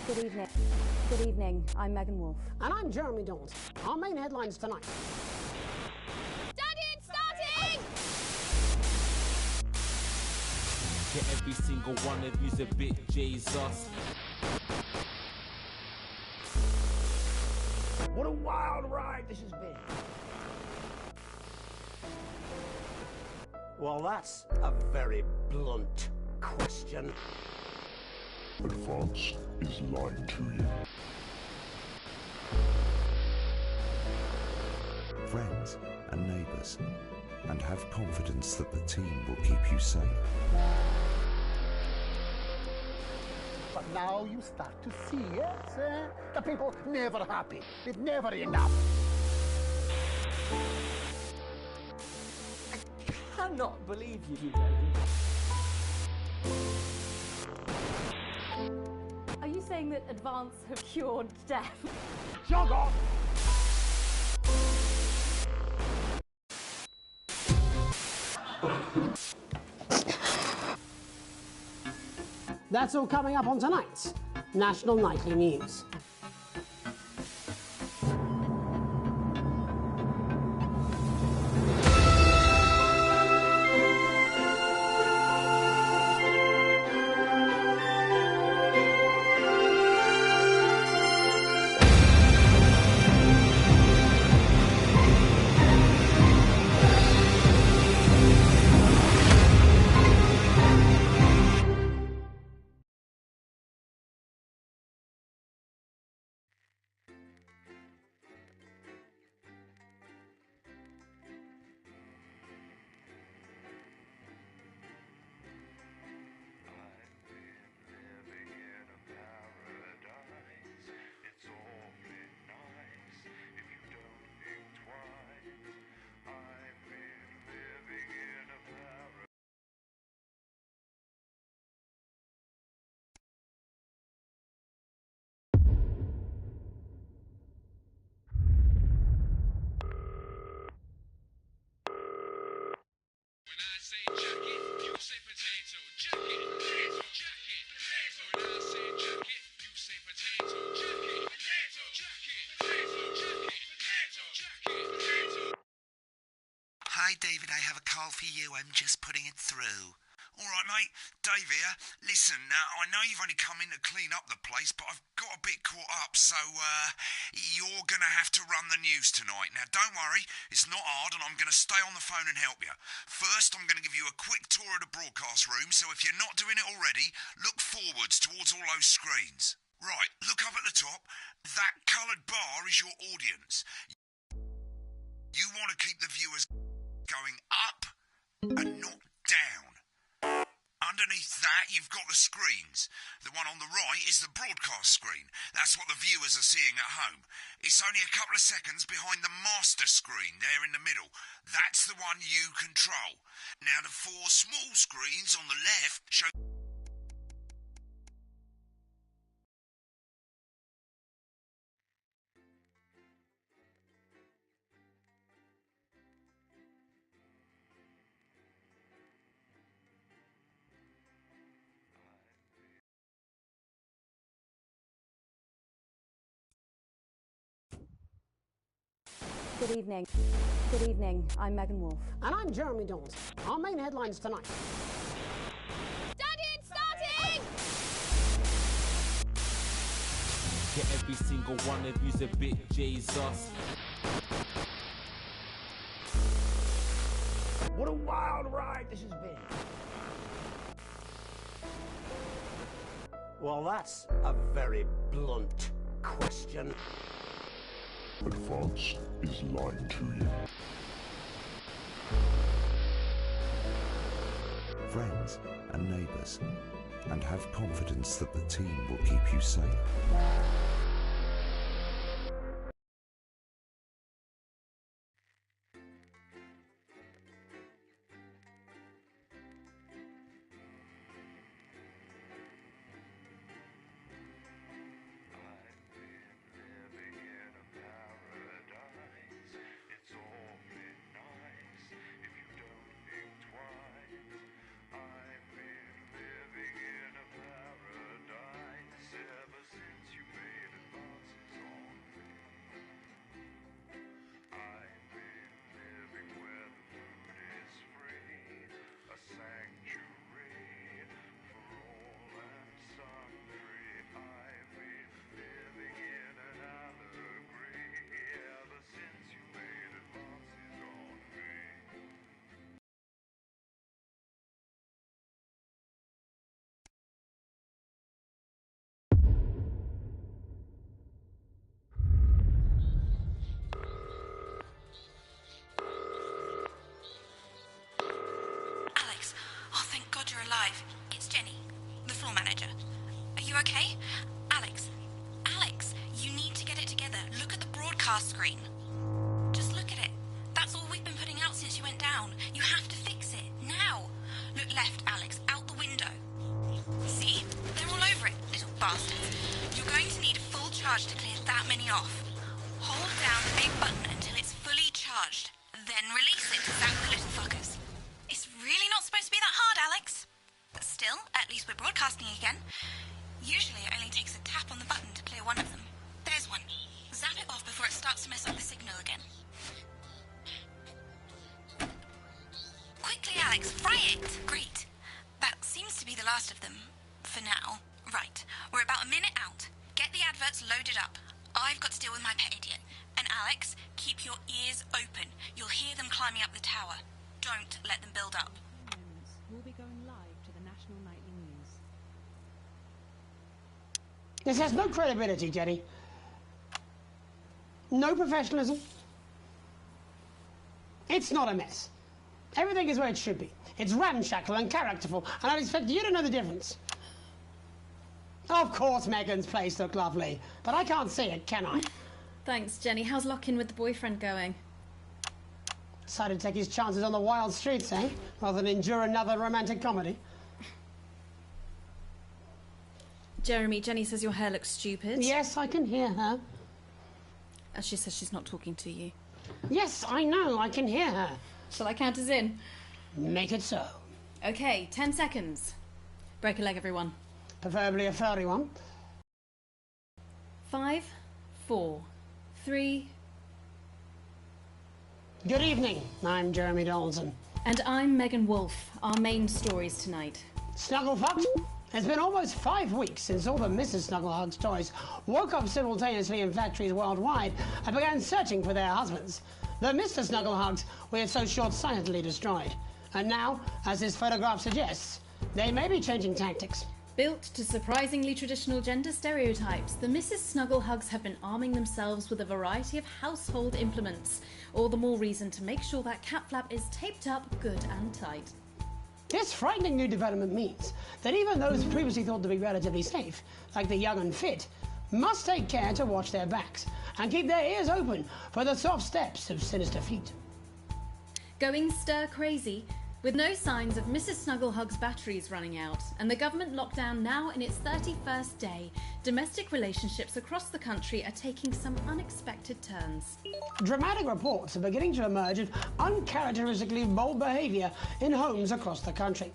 Good evening. Good evening. I'm Megan Wolf. And I'm Jeremy Dawes. Our main headlines tonight. Daddy, it's starting! Yeah, every single one of you's a bit Jesus. What a wild ride this has been. Well, that's a very blunt question. But France is lying to you. Friends and neighbours, and have confidence that the team will keep you safe. But now you start to see, yes, the people never happy. It's never enough. I cannot believe you, Megan. Are you saying that Advance have cured death? Jog off! That's all coming up on tonight's National Nightly News. Hi, David, I have a call for you. I'm just putting it through. All right, mate. Dave here. Listen, I know you've only come in to clean up the place, but I've got a bit caught up, so you're going to have to run the news tonight. Now, don't worry. It's not hard, and I'm going to stay on the phone and help you. First, I'm going to give you a quick tour of the broadcast room, so if you're not doing it already, look forwards towards all those screens. Right, look up at the top. That coloured bar is your audience. You want to keep the viewers going up and not down. Underneath that, you've got the screens. The one on the right is the broadcast screen. That's what the viewers are seeing at home. It's only a couple of seconds behind the master screen there in the middle. That's the one you control. Now, the four small screens on the left show... Good evening. Good evening. I'm Megan Wolf. And I'm Jeremy Dawes. Our main headlines tonight. Daddy, it's starting! Yeah, every single one of you's a bit Jesus. What a wild ride this has been. Well, that's a very blunt question. But France is lying to you. Friends and neighbours, and have confidence that the team will keep you safe. okay? Alex, you need to get it together. Look at the broadcast screen. Just look at it. That's all we've been putting out since you went down. You have to fix it, now. Look left, Alex, out the window. See? They're all over it, little bastards. You're going to need full charge to clear that many off. Hold down the big button until it's fully charged. Then release it to zap the little fuckers. It's really not supposed to be that hard, Alex. But still, at least we're broadcasting again. Usually it only takes a tap on the button to clear one of them. There's one. Zap it off before it starts to mess up the signal again. Quickly, Alex, fry it! Great. That seems to be the last of them. For now. Right. We're about a minute out. Get the adverts loaded up. I've got to deal with my pet idiot. And Alex, keep your ears open. You'll hear them climbing up the tower. Don't let them build up. We'll be going live to the National Nightly News. This has no credibility, Jenny. No professionalism. It's not a mess. Everything is where it should be. It's ramshackle and characterful, and I'd expect you to know the difference. Of course Megan's place looked lovely, but I can't see it, can I? Thanks, Jenny. How's lock-in with the boyfriend going? Decided to take his chances on the wild streets, eh? Rather than endure another romantic comedy. Jeremy, Jenny says your hair looks stupid. Yes, I can hear her. She says she's not talking to you. Yes, I know, I can hear her. Shall I count us in? Make it so. Okay, 10 seconds. Break a leg, everyone. Preferably a furry one. 5, 4, 3... Good evening, I'm Jeremy Donaldson. And I'm Megan Wolfe. Our main stories tonight. Snugglefucked? It's been almost 5 weeks since all the Mrs. Snugglehugs toys woke up simultaneously in factories worldwide and began searching for their husbands. The Mr. Snugglehugs we had so short-sightedly destroyed. And now, as this photograph suggests, they may be changing tactics. Built to surprisingly traditional gender stereotypes, the Mrs. Snugglehugs have been arming themselves with a variety of household implements. All the more reason to make sure that cat flap is taped up good and tight. This frightening new development means that even those previously thought to be relatively safe, like the young and fit, must take care to watch their backs and keep their ears open for the soft steps of sinister feet. Going stir-crazy, with no signs of Mrs. Snugglehug's batteries running out, and the government lockdown now in its 31st day, domestic relationships across the country are taking some unexpected turns. Dramatic reports are beginning to emerge of uncharacteristically bold behaviour in homes across the country.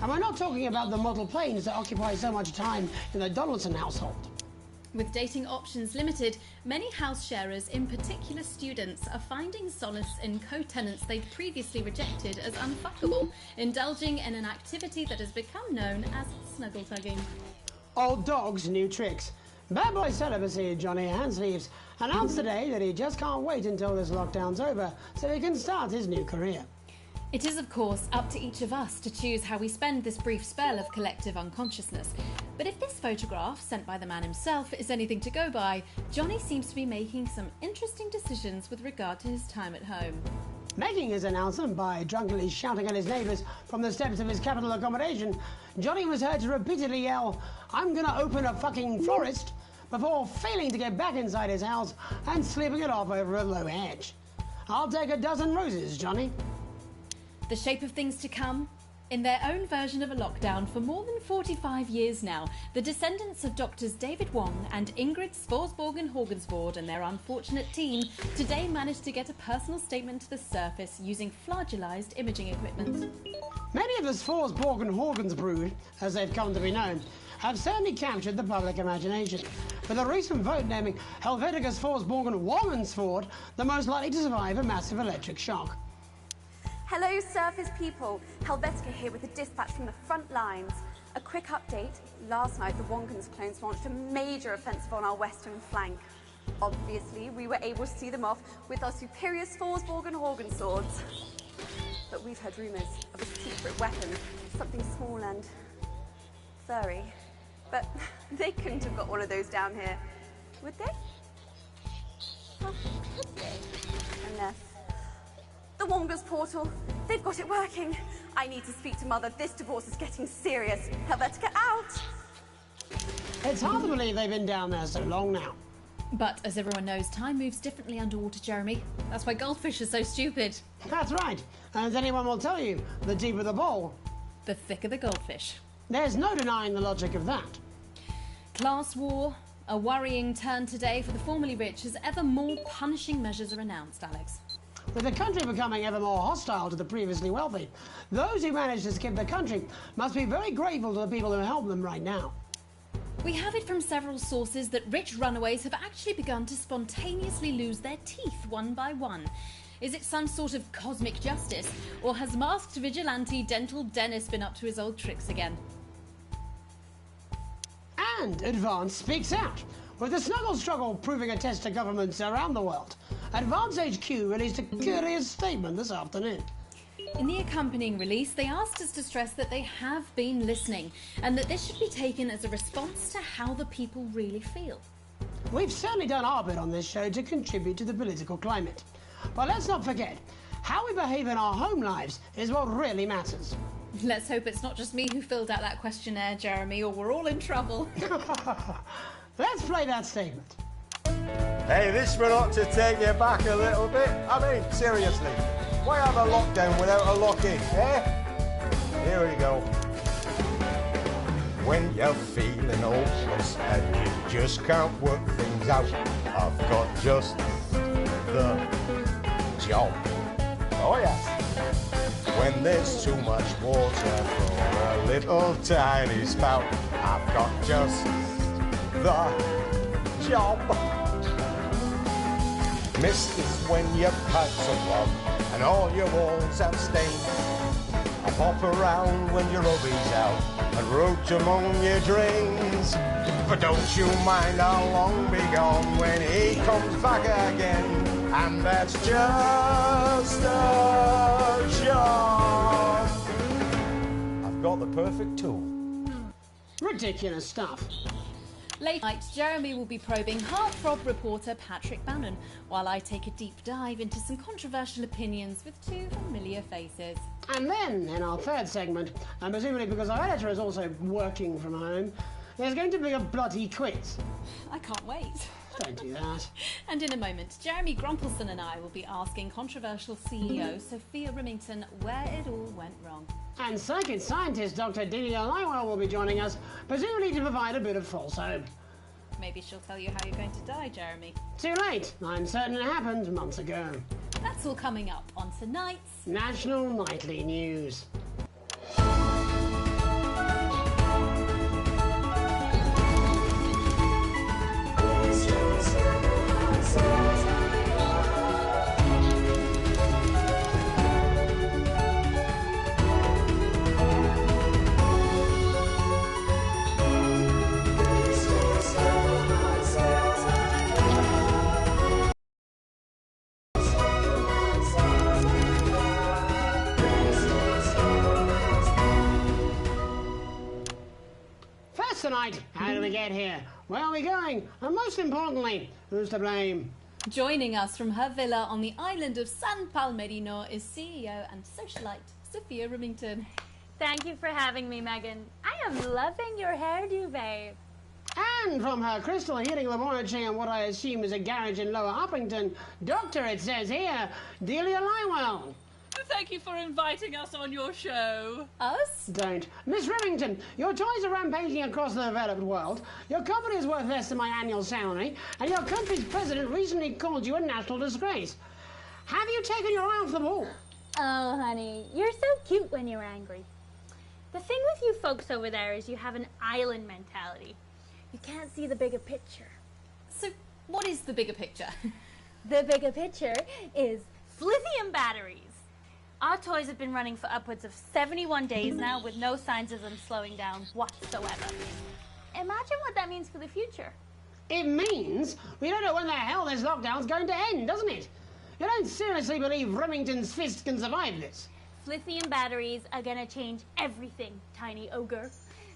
And we're not talking about the model planes that occupy so much time in the Donaldson household. With dating options limited, many house sharers, in particular students, are finding solace in co-tenants they'd previously rejected as unfuckable, indulging in an activity that has become known as snuggle tugging. Old dog's new tricks. Bad boy celibacy Johnny Handsleeves announced today that he just can't wait until this lockdown's over so he can start his new career. It is, of course, up to each of us to choose how we spend this brief spell of collective unconsciousness. But if this photograph, sent by the man himself, is anything to go by, Johnny seems to be making some interesting decisions with regard to his time at home. Making his announcement by drunkenly shouting at his neighbours from the steps of his capital accommodation, Johnny was heard to repeatedly yell, "I'm gonna open a fucking florist," before failing to get back inside his house and slipping it off over a low hedge. "I'll take a dozen roses, Johnny." The shape of things to come? In their own version of a lockdown for more than 45 years now, the descendants of Doctors David Wong and Ingrid Svorsborgen Horgensvoord and their unfortunate team today managed to get a personal statement to the surface using flagellized imaging equipment. Many of the Svorsborgen Horgensbrood, as they've come to be known, have certainly captured the public imagination, with a recent vote naming Helvetica Svorsborgen Wongensvoord the most likely to survive a massive electric shock. Hello, surface people. Helvetica here with a dispatch from the front lines. A quick update. Last night, the Wonkens clones launched a major offensive on our western flank. Obviously, we were able to see them off with our superior Svorsborgen Horgen swords. But we've heard rumours of a secret weapon, something small and furry. But they couldn't have got one of those down here, would they? Well, could they? Unless... The Wonga's portal. They've got it working. I need to speak to Mother. This divorce is getting serious. Helvetica out! It's hard to believe they've been down there so long now. But as everyone knows, time moves differently underwater, Jeremy. That's why goldfish are so stupid. That's right. As anyone will tell you, the deeper the bowl, the thicker the goldfish. There's no denying the logic of that. Class war, a worrying turn today for the formerly rich as ever more punishing measures are announced, Alex. With the country becoming ever more hostile to the previously wealthy, those who managed to skip the country must be very grateful to the people who help them right now. We have it from several sources that rich runaways have actually begun to spontaneously lose their teeth one by one. Is it some sort of cosmic justice, or has masked vigilante Dental Dennis been up to his old tricks again? And Advance speaks out. With the snuggle struggle proving a test to governments around the world, Advance HQ released a curious statement this afternoon. In the accompanying release, they asked us to stress that they have been listening and that this should be taken as a response to how the people really feel. We've certainly done our bit on this show to contribute to the political climate. But let's not forget, how we behave in our home lives is what really matters. Let's hope it's not just me who filled out that questionnaire, Jeremy, or we're all in trouble. Let's play that statement. Hey, this one ought to take you back a little bit. I mean, seriously. Why have a lockdown without a lock-in, eh? Here we go. When you're feeling hopeless and you just can't work things out, I've got just the job. Oh, yes. When there's too much water for a little tiny spout, I've got just the job. Mist is when your pipes are clogged and all your walls have stains. I pop around when your hubby's out and roach among your drains. But don't you mind, I'll long be gone when he comes back again. And that's just a job. I've got the perfect tool. Ridiculous stuff. Late night, Jeremy will be probing heartthrob reporter Patrick Bannon, while I take a deep dive into some controversial opinions with two familiar faces. And then, in our third segment, and presumably because our editor is also working from home, there's going to be a bloody quiz. I can't wait. Don't do that. And in a moment, Jeremy Grumpelson and I will be asking controversial CEO Sophia Remington where it all went wrong. And psychic scientist Dr. Delia Lywell will be joining us, presumably to provide a bit of false hope. Maybe she'll tell you how you're going to die, Jeremy. Too late. I'm certain it happened months ago. That's all coming up on tonight's National Nightly News. Tonight, how did we get here? Where are we going? And most importantly, who's to blame? Joining us from her villa on the island of San Palmerino is CEO and socialite Sophia Remington. Thank you for having me, Megan. I am loving your hairdo, babe. And from her crystal healing laboratory in what I assume is a garage in Lower Uppington, Doctor, it says here, Delia Lywell. Thank you for inviting us on your show. Us? Don't. Miss Remington, your toys are rampaging across the developed world, your company is worth less than my annual salary, and your country's president recently called you a national disgrace. Have you taken your eye off the ball? Oh, honey, you're so cute when you're angry. The thing with you folks over there is you have an island mentality. You can't see the bigger picture. So, what is the bigger picture? The bigger picture is lithium batteries. Our toys have been running for upwards of 71 days now with no signs of them slowing down whatsoever. Imagine what that means for the future. It means we don't know when the hell this lockdown's going to end, doesn't it? You don't seriously believe Remington's fist can survive this? Lithium batteries are going to change everything, tiny ogre.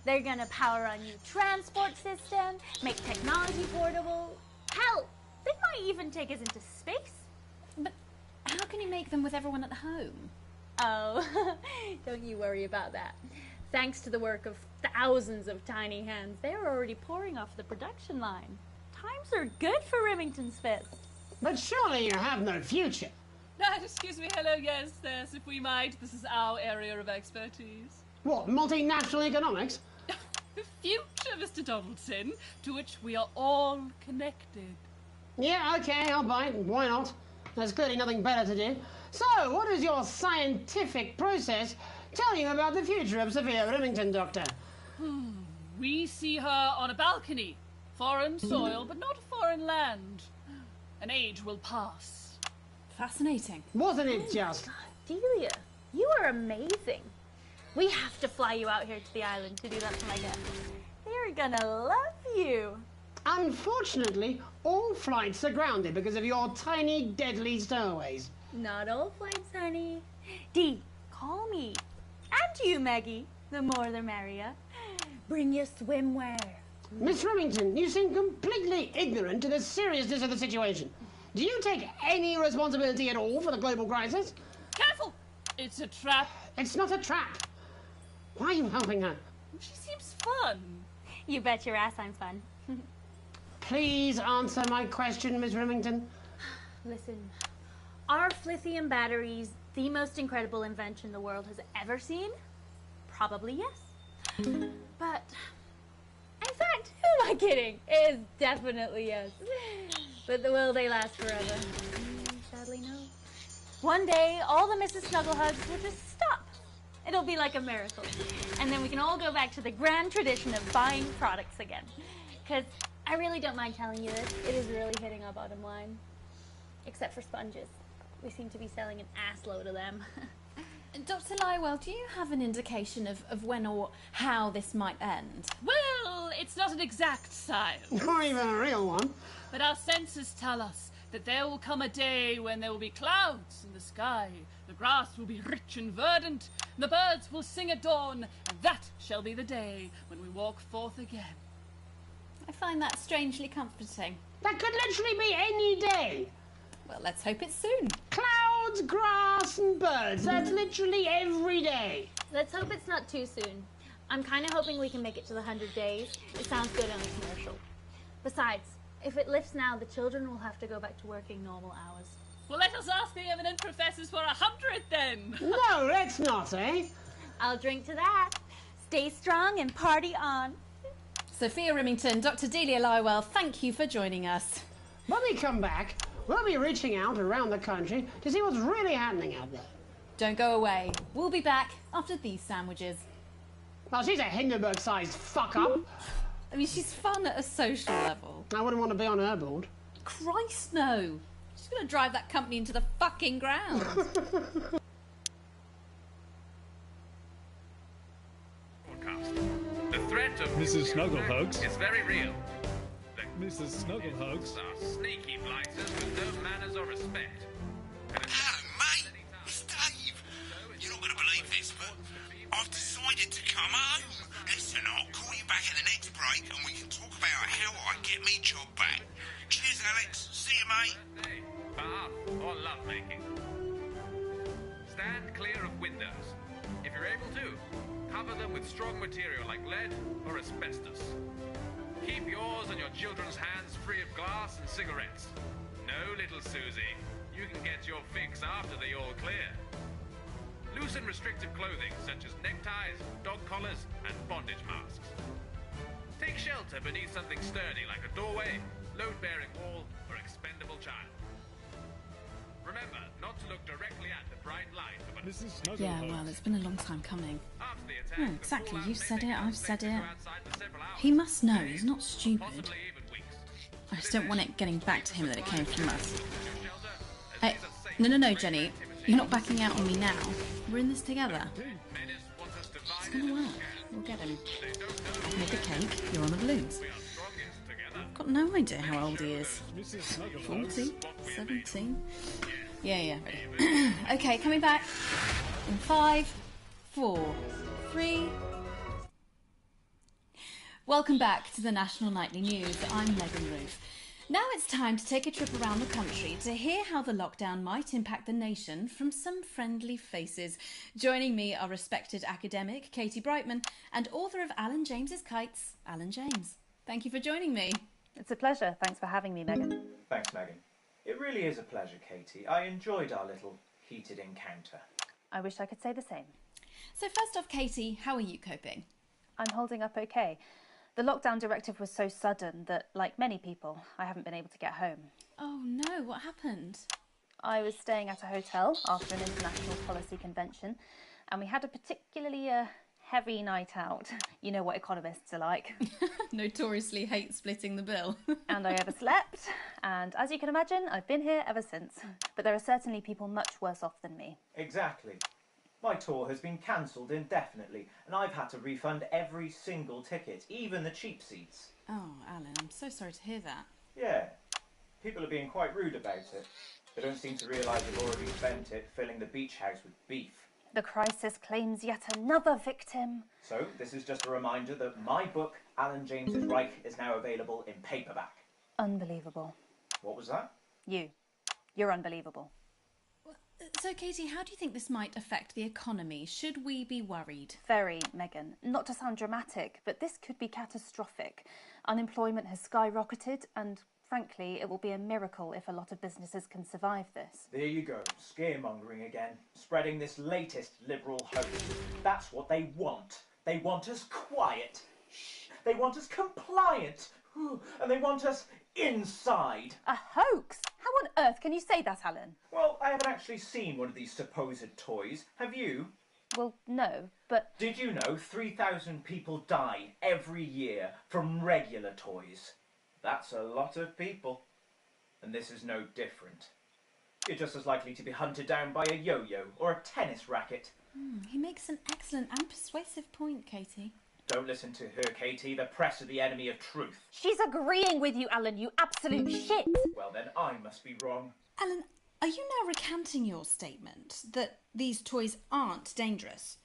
They're going to power our new transport system, make technology portable. Hell, they might even take us into space. But how can you make them with everyone at home? Oh, don't you worry about that. Thanks to the work of thousands of tiny hands. They're already pouring off the production line. Times are good for Remington's Fist. But surely you have no future. Excuse me, hello, yes, if we might. This is our area of expertise. What, multinational economics? The future, Mr. Donaldson, to which we are all connected. Yeah, okay, I'll bite. Why not? There's clearly nothing better to do. So, what does your scientific process tell you about the future of Sophia Remington, Doctor? We see her on a balcony. Foreign soil, but not foreign land. An age will pass. Fascinating. Wasn't it just? Delia, you are amazing. We have to fly you out here to the island to do that for my guests. They're gonna love you. Unfortunately, all flights are grounded because of your tiny, deadly stowaways. Not all flights, honey. Dee, call me. And you, Maggie. The more the merrier. Bring your swimwear. Miss Remington, you seem completely ignorant to the seriousness of the situation. Do you take any responsibility at all for the global crisis? Careful! It's a trap. It's not a trap. Why are you helping her? She seems fun. You bet your ass I'm fun. Please answer my question, Miss Remington. Listen, are lithium batteries the most incredible invention the world has ever seen? Probably yes. But, in fact, who am I kidding? It is definitely yes. But will they last forever? Sadly, no. One day, all the Mrs. Snugglehugs will just stop. It'll be like a miracle. And then we can all go back to the grand tradition of buying products again. Because I really don't mind telling you this. It is really hitting our bottom line. Except for sponges. We seem to be selling an assload of them. Dr. Lywell, do you have an indication of when or how this might end? Well, it's not an exact science. Not even a real one. But our senses tell us that there will come a day when there will be clouds in the sky, the grass will be rich and verdant, and the birds will sing at dawn, and that shall be the day when we walk forth again. I find that strangely comforting. That could literally be any day. Well, let's hope it's soon. Clouds, grass, and birds. That's literally every day. Let's hope it's not too soon. I'm kind of hoping we can make it to the 100 days. It sounds good on a commercial. Besides, if it lifts now, the children will have to go back to working normal hours. Well, let us ask the eminent professors for 100 then. No, let's not, eh? I'll drink to that. Stay strong and party on. Sophia Remington, Dr. Delia Lywell, thank you for joining us. When we come back, we'll be reaching out around the country to see what's really happening out there. Don't go away. We'll be back after these sandwiches. Well, she's a Hindenburg-sized fuck-up. I mean, she's fun at a social level. I wouldn't want to be on her board. Christ, no. She's going to drive that company into the fucking ground. The threat of Mrs. Snugglehugs is very real. Mrs. Snugglehugs are sneaky blighters with no manners or respect. Hello, mate. It's Dave. You're not going to believe this, but I've decided to come home. Listen, I'll call you back at the next break and we can talk about how I get me job back. Cheers, Alex. See you, mate. Bath or lovemaking. Stand clear of windows. If you're able to, cover them with strong material like lead or asbestos. Keep yours and your children's hands free of glass and cigarettes. No, little Susie. You can get your fix after the all clear. Loosen restrictive clothing such as neckties, dog collars, and bondage masks. Take shelter beneath something sturdy like a doorway, load-bearing wall, or expendable child. Remember not to look directly at the bright light of an... Mrs. Snugglehugs. Yeah, well, it's been a long time coming. After the attack, Oh, exactly. You said it, I've said it. outside for several hours. He must know. He's not stupid. Possibly even weeks. I just don't want it getting back to him that it came from us. Hey, no, Jenny. You're not backing out on me now. We're in this together. It's gonna work. We'll get him. I've made the cake. You're on the balloons. I've got no idea how old he is. 40? 17? Yeah, ready. Okay, coming back. In 5, 4, 3... Welcome back to the National Nightly News. I'm Megan Ruth. Now it's time to take a trip around the country to hear how the lockdown might impact the nation from some friendly faces. Joining me are respected academic Katie Brightman and author of Alan James's Kites, Alan James. Thank you for joining me. It's a pleasure. Thanks for having me, Megan. Thanks, Megan. It really is a pleasure, Katie. I enjoyed our little heated encounter. I wish I could say the same. So first off, Katie, how are you coping? I'm holding up okay. The lockdown directive was so sudden that, like many people, I haven't been able to get home. Oh no, what happened? I was staying at a hotel after an international policy convention, and we had a particularly heavy night out. You know what economists are like. Notoriously hate splitting the bill. And I overslept, and as you can imagine, I've been here ever since. But there are certainly people much worse off than me. Exactly. My tour has been cancelled indefinitely, and I've had to refund every single ticket, even the cheap seats. Oh, Alan, I'm so sorry to hear that. Yeah, people are being quite rude about it. They don't seem to realise they've already spent it filling the beach house with beef. The crisis claims yet another victim. So, this is just a reminder that my book, Alan James's Reich, is now available in paperback. Unbelievable. What was that? You're unbelievable. So, Katie, how do you think this might affect the economy? Should we be worried? Very, Megan. Not to sound dramatic, but this could be catastrophic. Unemployment has skyrocketed, and frankly, it will be a miracle if a lot of businesses can survive this. There you go, scaremongering again, spreading this latest liberal hoax. That's what they want. They want us quiet. Shh. They want us compliant. And they want us inside. A hoax? How on earth can you say that, Alan? Well, I haven't actually seen one of these supposed toys. Have you? Well, no, but... Did you know 3,000 people die every year from regular toys? That's a lot of people. And this is no different. You're just as likely to be hunted down by a yo-yo or a tennis racket. He makes an excellent and persuasive point, Katie. Don't listen to her, Katie. The press are the enemy of truth. She's agreeing with you, Alan, you absolute shit. Well, then I must be wrong. Alan, are you now recanting your statement that these toys aren't dangerous?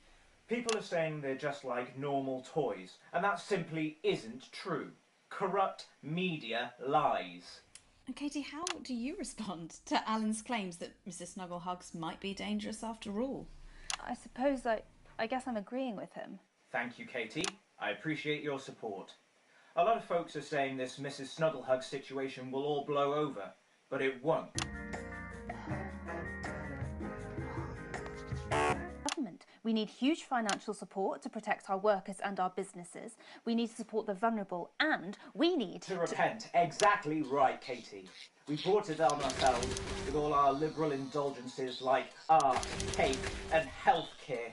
People are saying they're just like normal toys, and that simply isn't true. Corrupt media lies. And Katie, how do you respond to Alan's claims that Mrs. Snugglehugs might be dangerous after all? I suppose I guess I'm agreeing with him. Thank you, Katie. I appreciate your support. A lot of folks are saying this Mrs. Snugglehug situation will all blow over, but it won't. Government. We need huge financial support to protect our workers and our businesses. We need to support the vulnerable, and we need to repent. Exactly right, Katie. We brought it on ourselves with all our liberal indulgences like art, cake, and healthcare.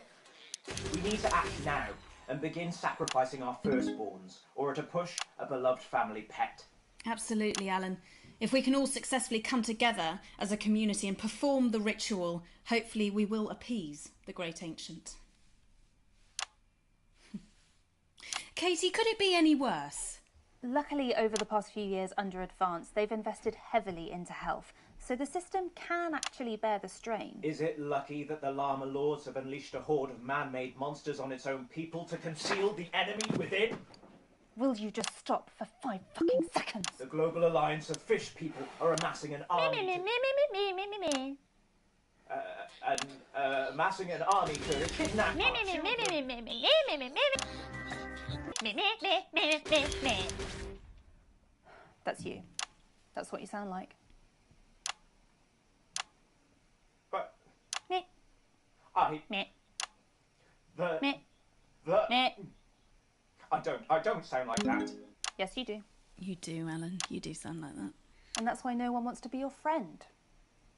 We need to act now and begin sacrificing our firstborns, or at a push, a beloved family pet. Absolutely, Alan. If we can all successfully come together as a community and perform the ritual, hopefully we will appease the great ancient. Katie, could it be any worse? Luckily, over the past few years under Advance, they've invested heavily into health, so the system can actually bear the strain. Is it lucky that the Llama Lords have unleashed a horde of man-made monsters on its own people to conceal the enemy within? Will you just stop for 5 fucking seconds? The Global Alliance of Fish People are amassing an army amassing an army to kidnap our children. That's you. That's what you sound like. But Me. I Me. the Me. the Me. I don't sound like that. Yes, you do. You do, Alan. You do sound like that. And that's why no one wants to be your friend.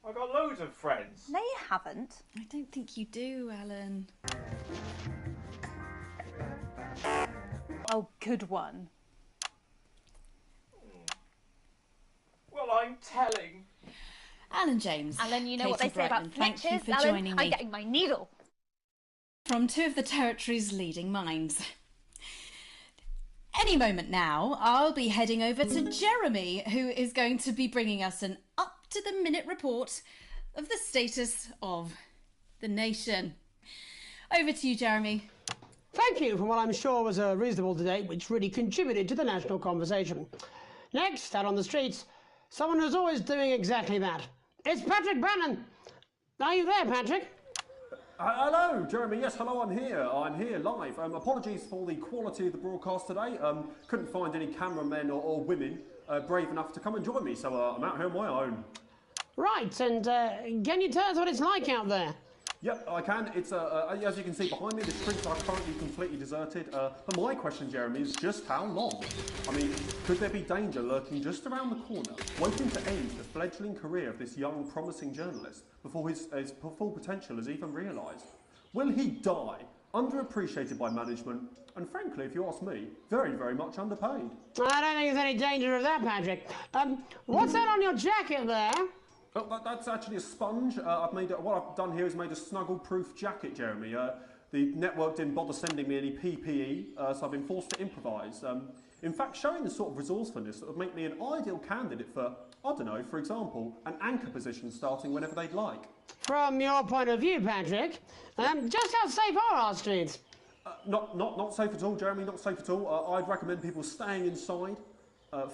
I got loads of friends. No, you haven't. I don't think you do, Alan. Oh, good one. Well, I'm telling. Alan James. Alan, you know Katie what they say about Brightman, thank you snitches? for Alan, joining me. I'm getting my needle. From two of the territory's leading minds. Any moment now, I'll be heading over to Jeremy, who is going to be bringing us an up-to-the-minute report of the status of the nation. Over to you, Jeremy. Thank you for what I'm sure was a reasonable debate which really contributed to the national conversation. Next, out on the streets, Someone who's always doing exactly that. It's Patrick Bannon. Are you there, Patrick? Hello, Jeremy. Yes, hello, I'm here. I'm here live. Apologies for the quality of the broadcast today. Couldn't find any cameramen or women brave enough to come and join me, so I'm out here on my own. Right, and can you tell us what it's like out there? Yep, I can. It's as you can see behind me, the streets are currently completely deserted. But my question, Jeremy, is just how long? I mean, could there be danger lurking just around the corner, waiting to end the fledgling career of this young, promising journalist before his full potential is even realised? Will he die, underappreciated by management, and frankly, if you ask me, very, very much underpaid? I don't think there's any danger of that, Patrick. What's that on your jacket there? Oh, that's actually a sponge. What I've done here is made a snuggle-proof jacket, Jeremy. The network didn't bother sending me any PPE, so I've been forced to improvise. In fact, showing the sort of resourcefulness that would make me an ideal candidate for, I don't know, for example, an anchor position starting whenever they'd like. From your point of view, Patrick, just how safe are our streets? Not safe at all, Jeremy, not safe at all. I'd recommend people staying inside,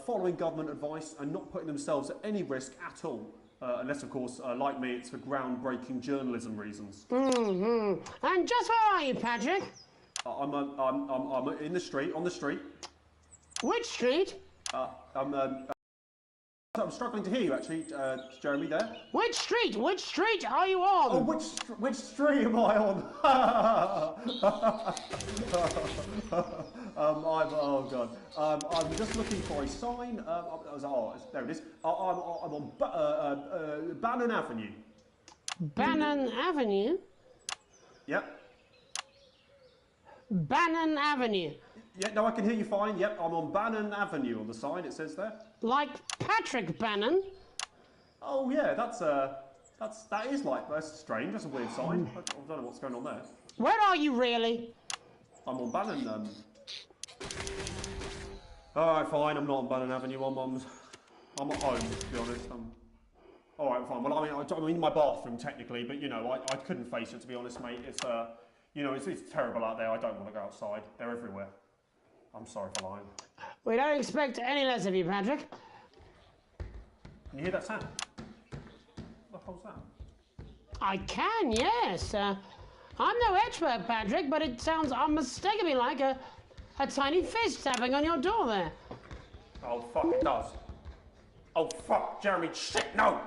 following government advice, and not putting themselves at any risk at all. Unless, of course, like me, it's for groundbreaking journalism reasons. And just where are you, Patrick? I'm in the street, on the street. Which street? I'm struggling to hear you, actually, Jeremy, there. Which street? Which street are you on? Oh, which street am I on? Oh, God. I'm just looking for a sign. There it is. I'm on Bannon Avenue. Bannon Avenue? Yep. Bannon Avenue. Yeah, no, I can hear you fine. Yep, I'm on Bannon Avenue on the sign, it says there. Like Patrick Bannon? Oh, yeah, that's strange. That's a weird sign. I don't know what's going on there. Where are you, really? I'm on Bannon, Alright, fine, I'm not on Bannon Avenue. I'm at home, to be honest. Alright, fine. Well, I'm in my bathroom, technically, but, you know, I couldn't face it, to be honest, mate. It's, you know, it's terrible out there. I don't want to go outside. They're everywhere. I'm sorry for lying. We don't expect any less of you, Patrick. Can you hear that sound? What the hell's that? I can, yes. I'm no expert, Patrick, but it sounds unmistakably like a tiny fist tapping on your door there. Oh, fuck, it does. Oh, fuck, Jeremy, shit, no!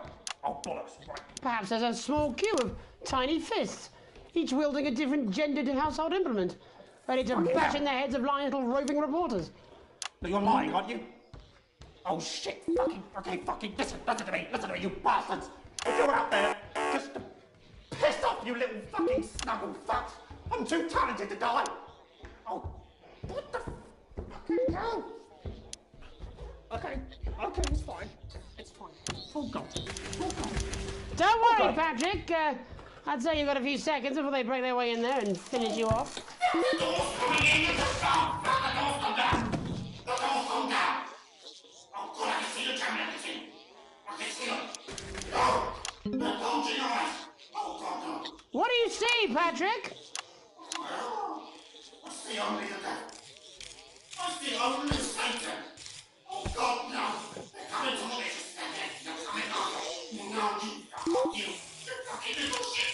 Oh, bollocks, right. Perhaps there's a small queue of tiny fists, each wielding a different gendered household implement, ready to bash in the heads of lying little roving reporters. No, you're lying, aren't you? Oh, shit, fucking, listen to me, you bastards! If you're out there, just to piss off, you little fucking snuggle fucks! I'm too talented to die! Oh, what the fucking hell? Okay, it's fine. Oh, God. Don't worry, Patrick. I'd say you've got a few seconds before they break their way in there and finish you off. What do you see, Patrick? I see only Satan. Oh, God, no. They're coming to me. They're coming on. No, you fucking little shit.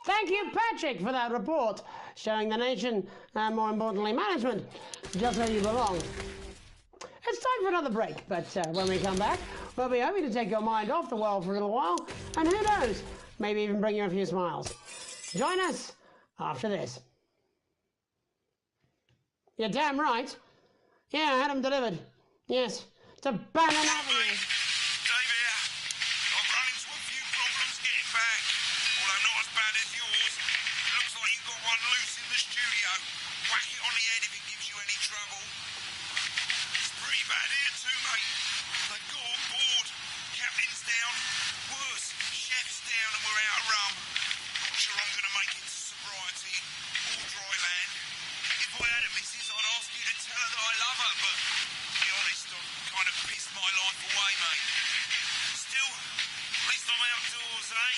Thank you, Patrick, for that report, showing the nation, and more importantly, management, just where you belong. It's time for another break, but when we come back, we'll be hoping to take your mind off the world for a little while, and who knows, maybe even bring you a few smiles. Join us after this. You're damn right. Yeah, I had them delivered. Yes, to Bannon Avenue. Dave here. I've run into a few problems getting back, although not as bad as yours. It looks like you've got one loose in the studio. Whack it on the head if it gives you any trouble. It's pretty bad here too, mate. They've got on board. Captain's down. Worse, chef's down and we're out of rum. Not sure I'm going to make it to sobriety or dry land. If I had a missus, I'd ask you to tell her that I love her, but to be honest, I've kind of pissed my life away, mate. Still, at least I'm outdoors, eh?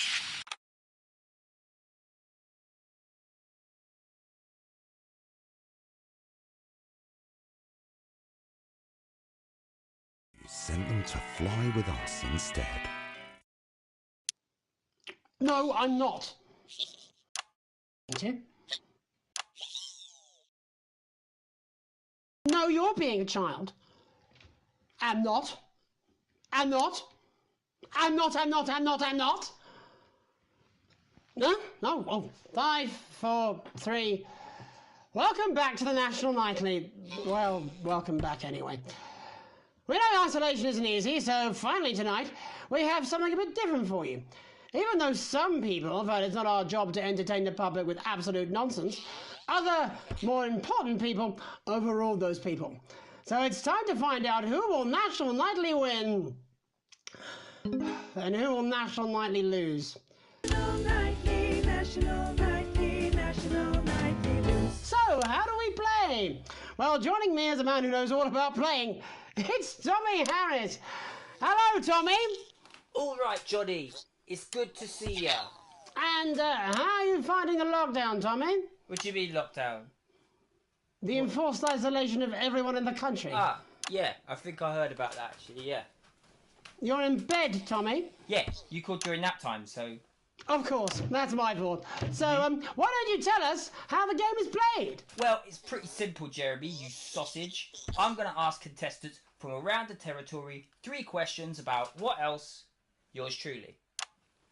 sent them to fly with us instead. No, I'm not. No, you're being a child. I'm not. I'm not. I'm not. No? Oh, 5, 4, 3. Welcome back to the National Nightly. Well, welcome back anyway. We know isolation isn't easy, so finally tonight we have something a bit different for you. Even though some people felt it's not our job to entertain the public with absolute nonsense, other, more important people overruled those people. So it's time to find out who will National Nightly win and who will National Nightly lose. National Nightly lose. So, how do we play? Well, joining me as a man who knows all about playing, it's Tommy Harris. Hello, Tommy. All right, Johnny. It's good to see you. And how are you finding the lockdown, Tommy? What do you mean lockdown? The enforced isolation of everyone in the country. Ah, yeah. I think I heard about that, actually, yeah. You're in bed, Tommy? Yeah, you called during nap time, so... Of course, that's my fault. So, why don't you tell us how the game is played? Well, it's pretty simple, Jeremy, you sausage. I'm going to ask contestants from around the territory 3 questions about what else? Yours truly.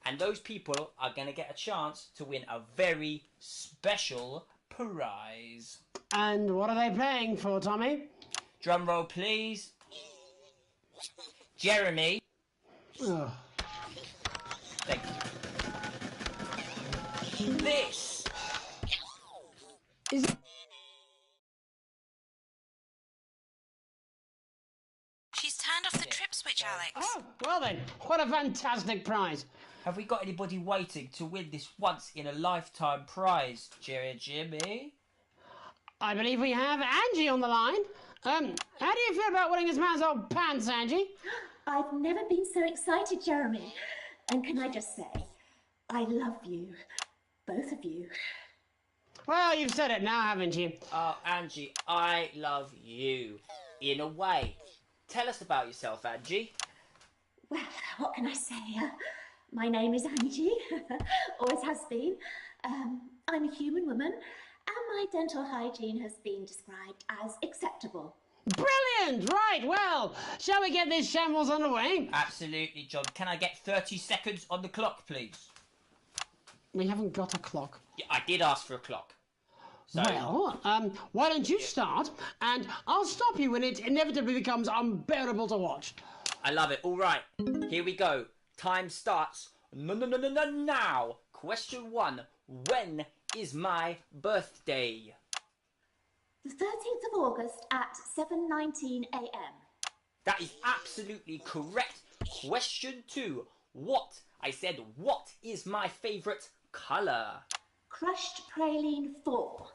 And those people are going to get a chance to win a very special prize. And what are they playing for, Tommy? Drum roll, please. Jeremy. Oh. Thank you. This is... She's turned off the trip switch, Alex. Oh, well then, what a fantastic prize. Have we got anybody waiting to win this once-in-a-lifetime prize, Jimmy? I believe we have Angie on the line. How do you feel about winning this man's old pants, Angie? I've never been so excited, Jeremy. And can I just say, I love you. Both of you. Well, you've said it now, haven't you? Oh, Angie, I love you. In a way. Tell us about yourself, Angie. Well, what can I say? My name is Angie. Always has been. I'm a human woman, and my dental hygiene has been described as acceptable. Brilliant! Right, well, shall we get this shambles underway? Absolutely, John. Can I get 30 seconds on the clock, please? We haven't got a clock. Yeah, I did ask for a clock. So... Well, why don't you start, and I'll stop you when it inevitably becomes unbearable to watch. I love it. All right, here we go. Time starts now. Question 1. When is my birthday? The 13th of August at 7:19 a.m. That is absolutely correct. Question 2. What? I said, what is my favourite colour? Crushed praline 4.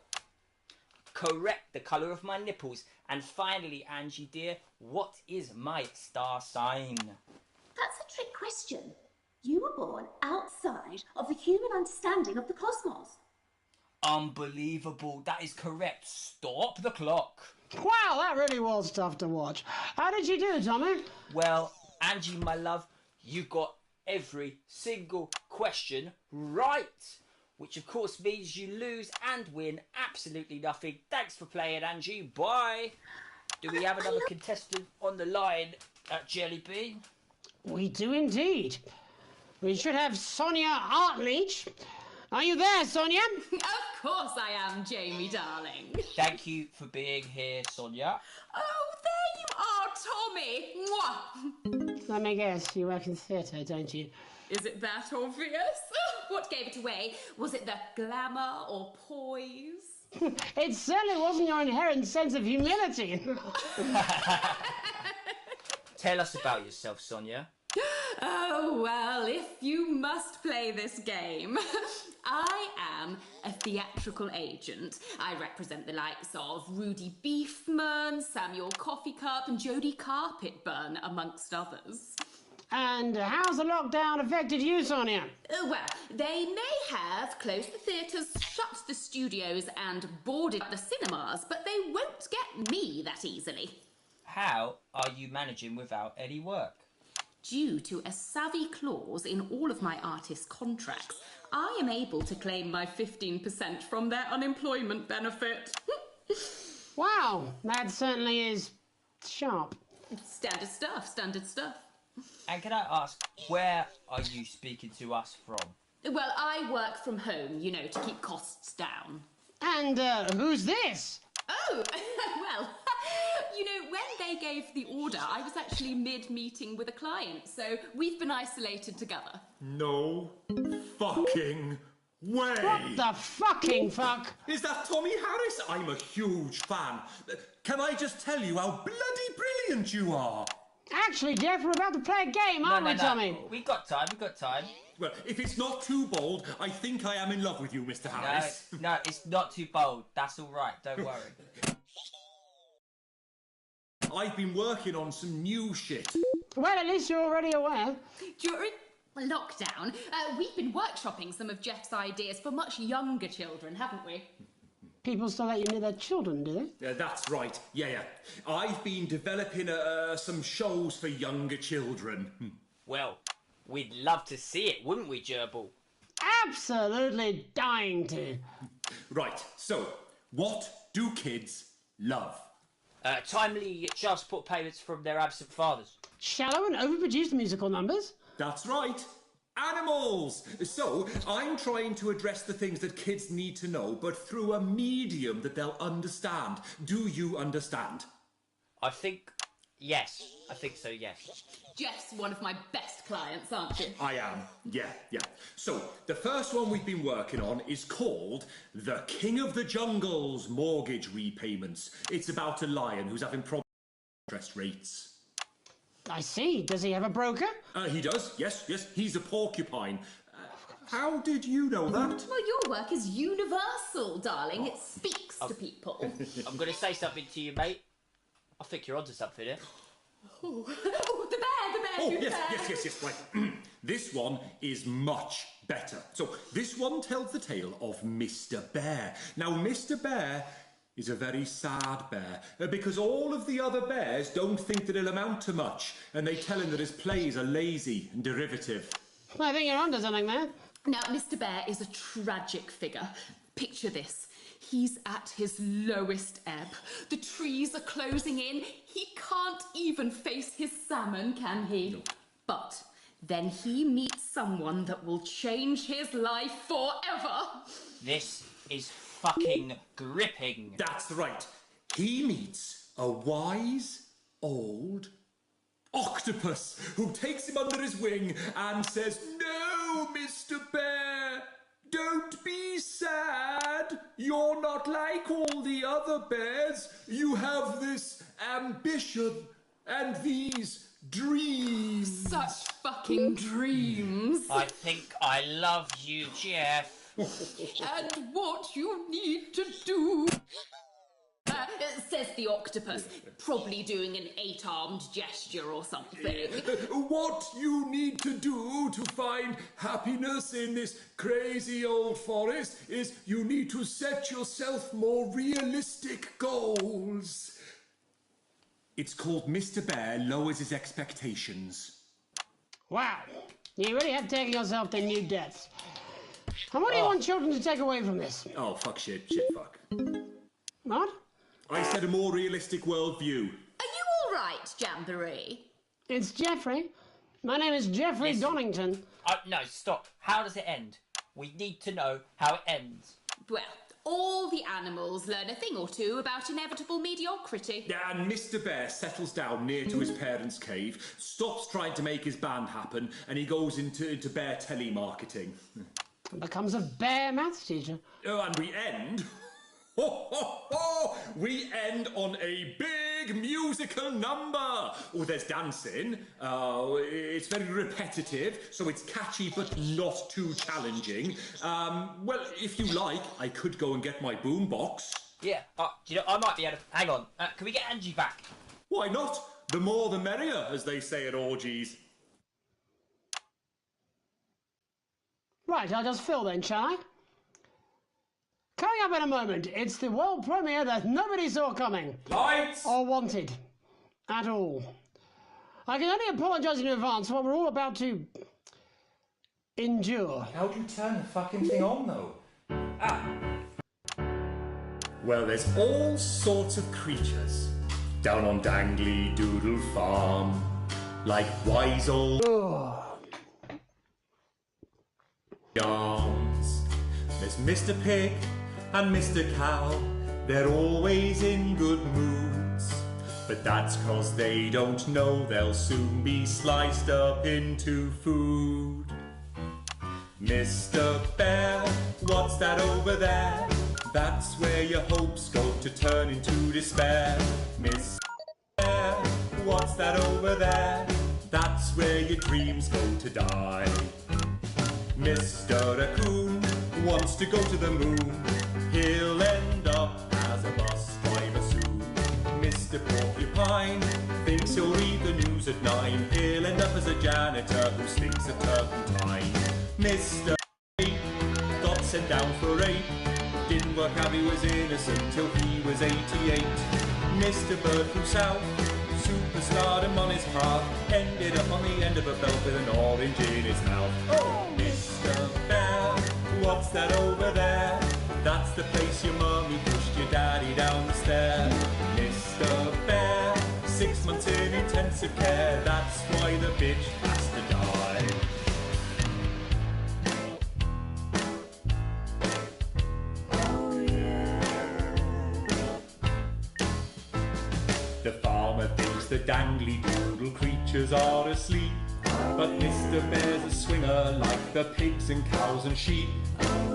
Correct, the colour of my nipples. And finally, Angie dear, what is my star sign? That's a trick question. You were born outside of the human understanding of the cosmos. Unbelievable, that is correct. Stop the clock. Wow, that really was tough to watch. How did you do, Tommy? Well, Angie, my love, you got every single question right. Which of course means you lose and win absolutely nothing. Thanks for playing, Angie. Bye. Do we have another contestant on the line at Jelly Bean? We do indeed. We should have Sonia Hartleach. Are you there, Sonia? Of course I am, Jamie, darling. Thank you for being here, Sonia. Oh, there you are, Tommy. Mwah. Let me guess, you work in theatre, don't you? Is it that obvious? What gave it away? Was it the glamour or poise? It certainly wasn't your inherent sense of humility. Tell us about yourself, Sonia. Oh, well, if you must play this game. I am a theatrical agent. I represent the likes of Rudy Beefman, Samuel Coffeecup and Jodie Carpetburn, amongst others. And how's the lockdown affected you, Sonia? Well, they may have closed the theatres, shut the studios and boarded the cinemas, but they won't get me that easily. how are you managing without any work? Due to a savvy clause in all of my artist contracts, I am able to claim my 15% from their unemployment benefit. Wow, that certainly is sharp. Standard stuff, standard stuff. And can I ask, where are you speaking to us from? Well, I work from home, you know, to keep costs down. And who's this? Oh, well, you know, when they gave the order, I was actually mid-meeting with a client, so we've been isolated together. No fucking way! What the fucking fuck? Is that Tommy Harris? I'm a huge fan. Can I just tell you how bloody brilliant you are? Actually, Jeff, we're about to play a game, aren't we, Tommy? We've got time, Well, if it's not too bold, I think I am in love with you, Mr. Harris. No, it's not too bold. That's all right, don't worry. I've been working on some new shit. Well, at least you're already aware. During lockdown, we've been workshopping some of Jeff's ideas for much younger children, haven't we? People still let you near their children, do they? Yeah, that's right. Yeah. I've been developing some shows for younger children. Well, we'd love to see it, wouldn't we, Gerbil? Absolutely dying to. Right, so, what do kids love? Timely child support payments from their absent fathers. Shallow and overproduced musical numbers? That's right. Animals! So, I'm trying to address the things that kids need to know, but through a medium that they'll understand. Do you understand? I think so, yes. Jeff's one of my best clients, aren't you? I am, yeah. So, the first one we've been working on is called The King of the Jungle's Mortgage Repayments. It's about a lion who's having problems with interest rates. I see. Does he have a broker? He does, yes. He's a porcupine. How did you know that? Well, your work is universal, darling. It speaks to people. I'm going to say something to you, mate. I think you're onto something here. Oh, the bear, Yes. Right. This one is much better. So, this one tells the tale of Mr. Bear. Now, Mr. Bear is a very sad bear, because all of the other bears don't think that he'll amount to much, and they tell him that his plays are lazy and derivative. I think you're onto something there. Now, Mr. Bear is a tragic figure. Picture this. He's at his lowest ebb. The trees are closing in. He can't even face his salmon, can he? No. But then he meets someone that will change his life forever. This is fucking gripping. That's right. He meets a wise old octopus who takes him under his wing and says, "No, Mr. Bear, don't be sad. You're not like all the other bears. You have this ambition and these dreams." Such fucking dreams. I think I love you, Jeff. And what you need to do, says the octopus, probably doing an 8-armed gesture or something. What you need to do to find happiness in this crazy old forest is you need to set yourself more realistic goals. It's called Mr. Bear Lowers His Expectations. Wow, you really have taken yourself to new depths. And what do you want children to take away from this? Oh, fuck shit, fuck. What? I said a more realistic worldview. Are you all right, Jamboree? It's Jeffrey. My name is Jeffrey Donington. No, stop. How does it end? We need to know how it ends. Well, all the animals learn a thing or two about inevitable mediocrity. And Mr. Bear settles down near to his parents' cave, stops trying to make his band happen, and he goes into bear telemarketing. Becomes a bear maths teacher. Oh, and we end... We end on a big musical number. Oh, there's dancing. It's very repetitive, so it's catchy but not too challenging. Well, if you like, I could go and get my boombox. Yeah, do you know, I might be able to... Hang on, can we get Angie back? Why not? The more the merrier, as they say at orgies. Right, I'll just fill then, shall I? Coming up in a moment, it's the world premiere that nobody saw coming. Lights! Or wanted. at all. I can only apologise in advance for what we're all about to endure. How do you turn the fucking thing on, though? Well, there's all sorts of creatures down on Dangly Doodle Farm, like wise old yarns. There's Mr. Pig and Mr. Cow, they're always in good moods, but that's 'cause they don't know they'll soon be sliced up into food. Mr. Bear, what's that over there? That's where your hopes go to turn into despair. Mr. Bear, what's that over there? That's where your dreams go to die. Mr. Raccoon wants to go to the moon. He'll end up as a bus driver soon. Mr. Porcupine thinks he'll read the news at 9. He'll end up as a janitor who stinks of turpentine. Mr. got sent down for rape. Didn't work out he was innocent till he was 88. Mr. Bird flew south, superstardom on his path, ended up on the end of a belt with an orange in his mouth. Oh, Mr. Bear, what's that over there? That's the place your mummy pushed your daddy down the stair. Mr. Bear, 6 months in intensive care, that's why the bitch has to die. The farmer thinks the dangly doodle creatures are asleep, but Mr. Bear's a swinger like the pigs and cows and sheep.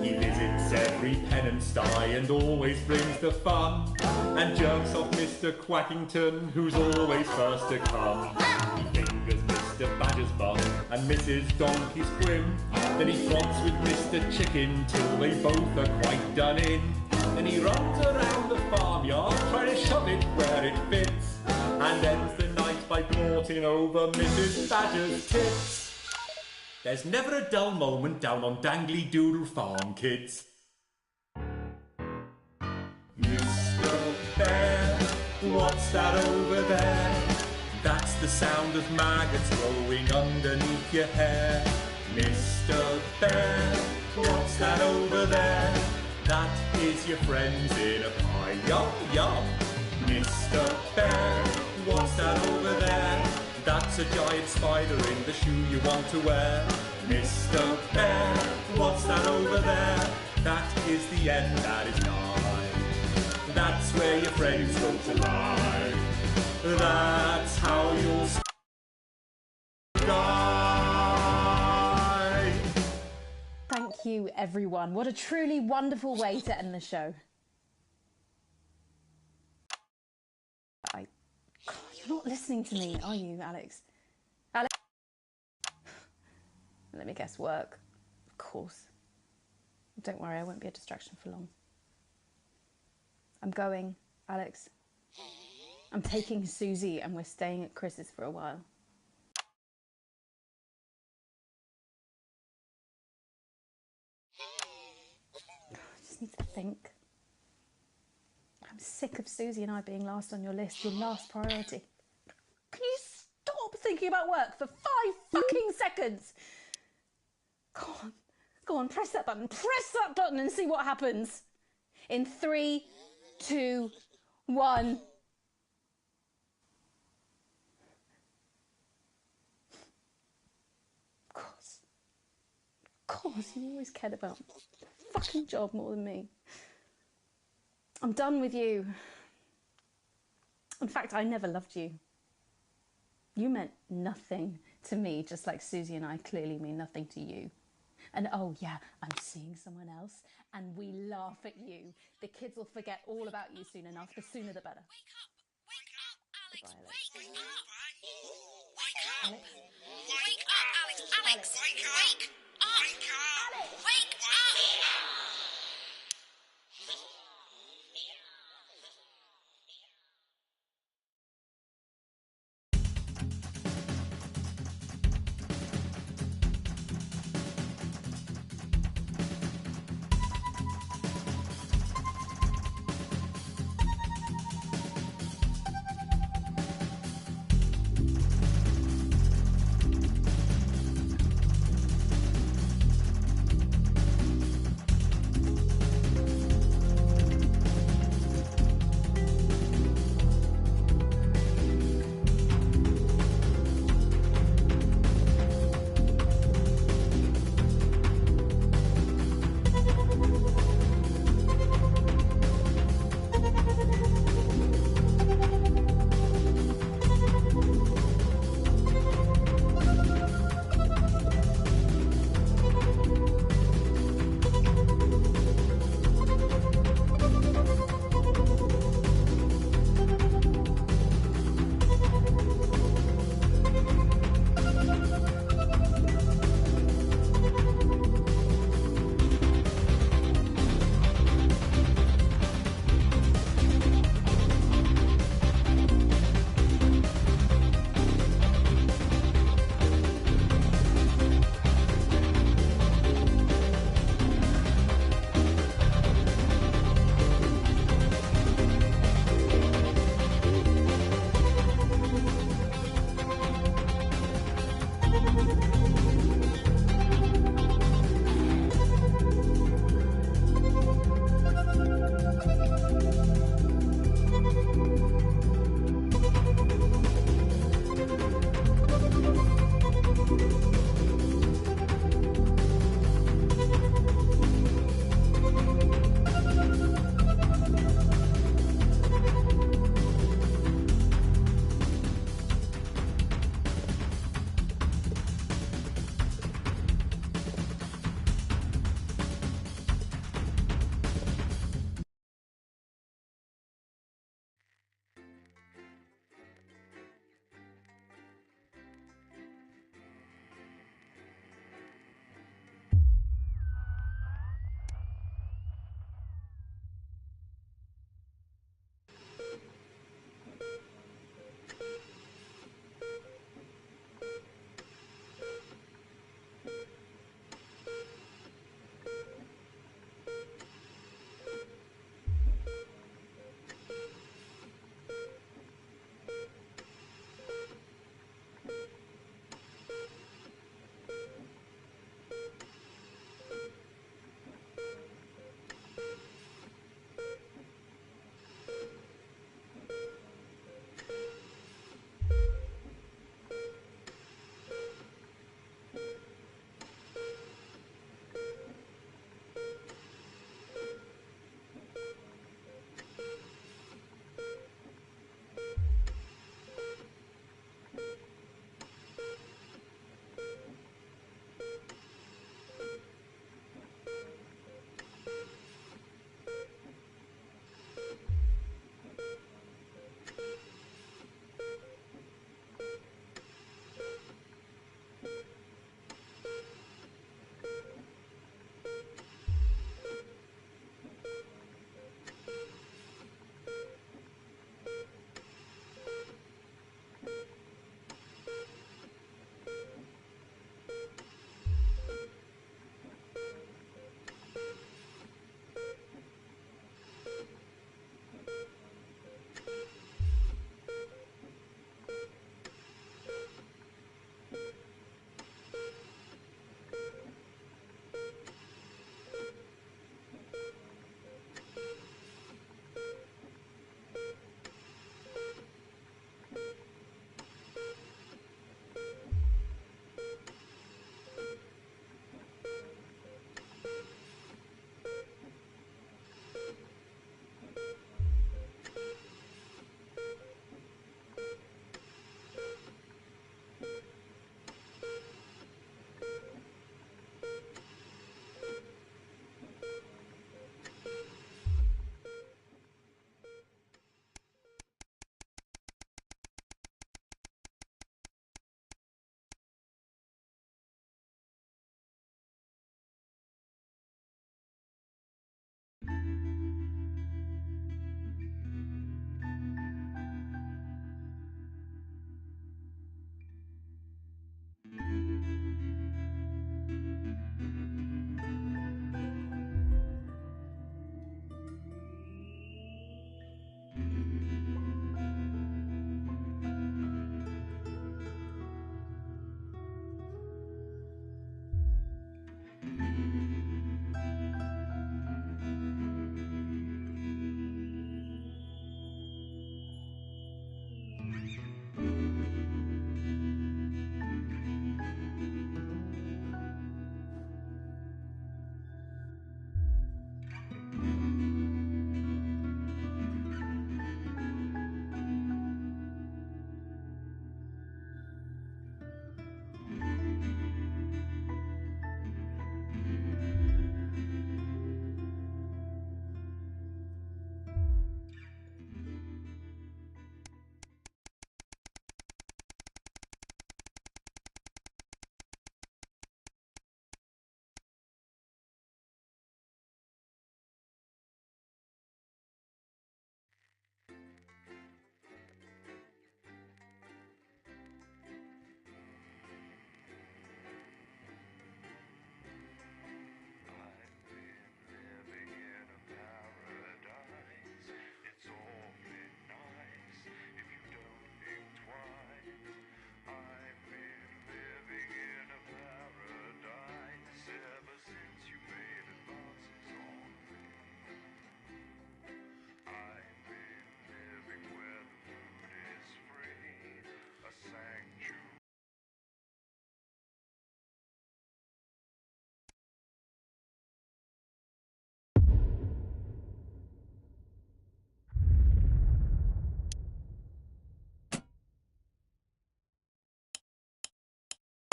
He visits every pen and sty and always brings the fun, and jerks off Mr. Quackington, who's always first to come. He fingers Mr. Badger's bum and Mrs. Donkey's quim, then he fronts with Mr. Chicken till they both are quite done in. Then he runs around the farmyard trying to shove it where it fits, and ends the night by gloating over Mrs. Badger's tits. There's never a dull moment down on Dangly Doodle Farm, kids. Mr. Bear, what's that over there? That's the sound of maggots growing underneath your hair. Mr. Bear, what's that over there? That is your friends in a pie, yum yum. Mr. Bear, what's that over there? That's a giant spider in the shoe you want to wear. Mr. Bear, what's that over there? That is the end that is nigh. That's where your friends go to lie. That's how you'll die. Thank you, everyone. What a truly wonderful way to end the show. You're not listening to me, are you, Alex? Alex? Let me guess, work. Of course. Don't worry, I won't be a distraction for long. I'm going, Alex. I'm taking Susie and we're staying at Chris's for a while. I just need to think. I'm sick of Susie and I being last on your list, your last priority. Can you stop thinking about work for 5 fucking seconds? Go on, press that button and see what happens. In 3, 2, 1. Of course, you always cared about the fucking job more than me. I'm done with you. In fact, I never loved you. You meant nothing to me, just like Susie and I clearly mean nothing to you. And oh yeah, I'm seeing someone else and we laugh at you. The kids will forget all about you soon enough. The sooner the better. Wake up, Alex! Goodbye, Alex. Wake up! Wake up, Alex! Alex! Wake up! Wake up! Wake up!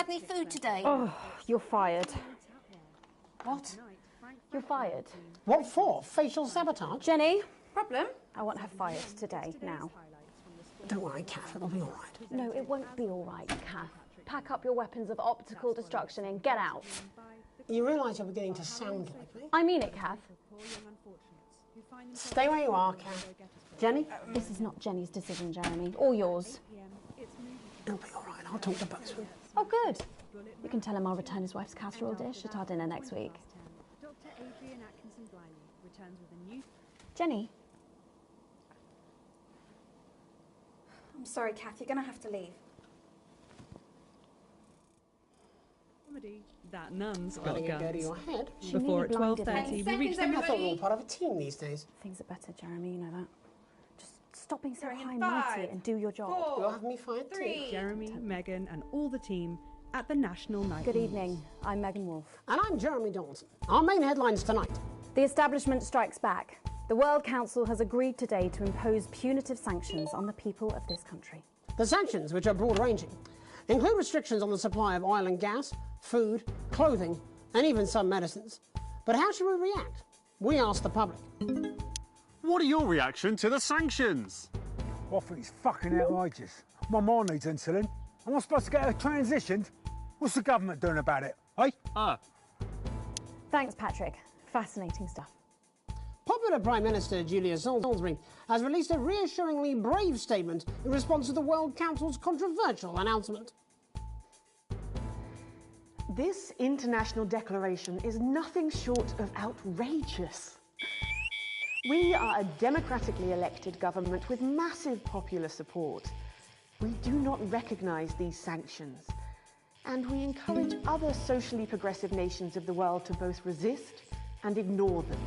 Any food today? Oh, you're fired. What? You're fired. What for? Facial sabotage? Jenny? Problem? I want her fired today, now. Don't worry, Kath, it'll be all right. No, it won't be all right, Kath. Pack up your weapons of optical destruction and get out. You realise you're beginning to sound like me? I mean it, Kath. Stay where you are, Kath. Jenny? This is not Jenny's decision, Jeremy, or yours. It'll be all right. I'll talk to Boatswain. Oh, good. You can tell him I'll return his wife's casserole dish at our dinner next week. Jenny? I'm sorry, Kath, you're going to have to leave. That nun's Gotta got go to guns. your head. Before at 12:30 we reach the... I thought we were all part of a team these days. Things are better, Jeremy, you know that. Just stop being so Sorry, in high and mighty 5, and do your job. 4, You'll have me fired too. 3. Jeremy, Megan and all the team at the National Night Good News. evening. I'm Megan Wolfe. And I'm Jeremy Dawson. Our main headlines tonight. The establishment strikes back. The World Council has agreed today to impose punitive sanctions on the people of this country. The sanctions, which are broad-ranging, include restrictions on the supply of oil and gas, food, clothing, and even some medicines. But how should we react? We asked the public. What are your reaction to the sanctions? I think it's fucking outrageous. My mom needs insulin. Am I supposed to get her transitioned? What's the government doing about it, eh? Thanks, Patrick. Fascinating stuff. Popular Prime Minister Julia Salisbury has released a reassuringly brave statement in response to the World Council's controversial announcement. This international declaration is nothing short of outrageous. We are a democratically elected government with massive popular support. We do not recognise these sanctions, and we encourage other socially progressive nations of the world to both resist and ignore them.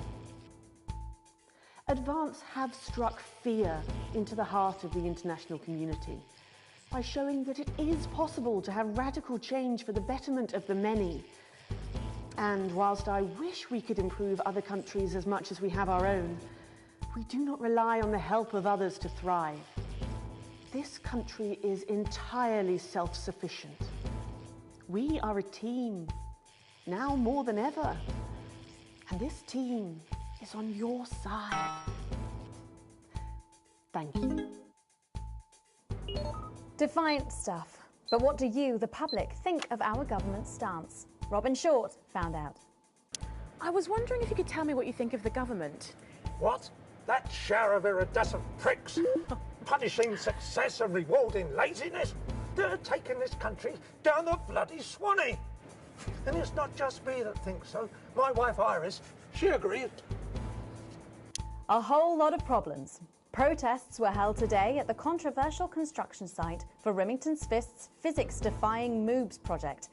Advance have struck fear into the heart of the international community by showing that it is possible to have radical change for the betterment of the many. And whilst I wish we could improve other countries as much as we have our own, we do not rely on the help of others to thrive. This country is entirely self-sufficient. We are a team, now more than ever. And this team is on your side. Thank you. Defiant stuff. But what do you, the public, think of our government's stance? Robin Short found out. I was wondering if you could tell me what you think of the government. What? That shower of iridescent pricks? Punishing success and rewarding laziness? They're taking this country down the bloody Swanee. And it's not just me that thinks so. My wife Iris, she agrees. A whole lot of problems. Protests were held today at the controversial construction site for Remington Swist's physics-defying MOOBS project.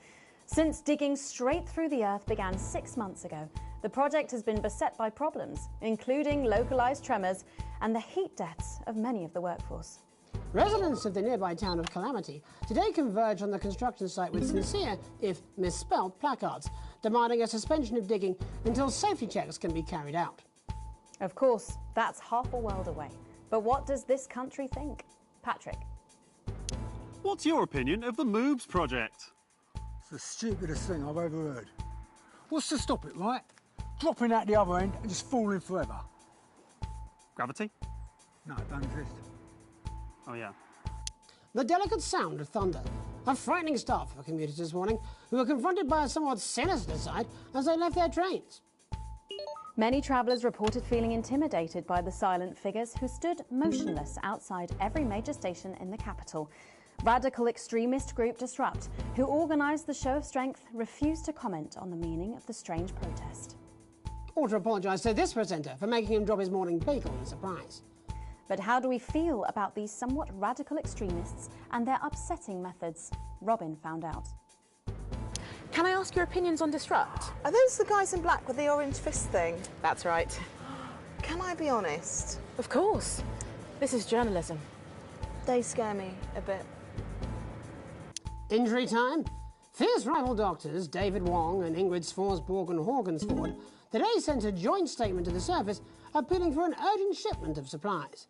Since digging straight through the earth began 6 months ago, the project has been beset by problems, including localised tremors and the heat deaths of many of the workforce. Residents of the nearby town of Calamity today converged on the construction site with sincere, if misspelt, placards, demanding a suspension of digging until safety checks can be carried out. Of course, that's half a world away. But what does this country think? Patrick. What's your opinion of the Moobs project? It's the stupidest thing I've ever heard. What's to stop it, right? Dropping out the other end and just falling forever. Gravity? No, it don't exist. Oh, yeah. The delicate sound of thunder, a frightening start for commuters this morning, who were confronted by a somewhat sinister sight as they left their trains. Many travellers reported feeling intimidated by the silent figures who stood motionless outside every major station in the capital. Radical extremist group Disrupt, who organised the show of strength, refused to comment on the meaning of the strange protest. Or to apologise to this presenter for making him drop his morning bagel in surprise. But how do we feel about these somewhat radical extremists and their upsetting methods? Robin found out. Can I ask your opinions on Disrupt? Are those the guys in black with the orange fist thing? That's right. Can I be honest? Of course. This is journalism. They scare me a bit. Injury time? Fierce rival doctors David Wong and Ingrid Sforsborg and Horgensford today sent a joint statement to the service appealing for an urgent shipment of supplies.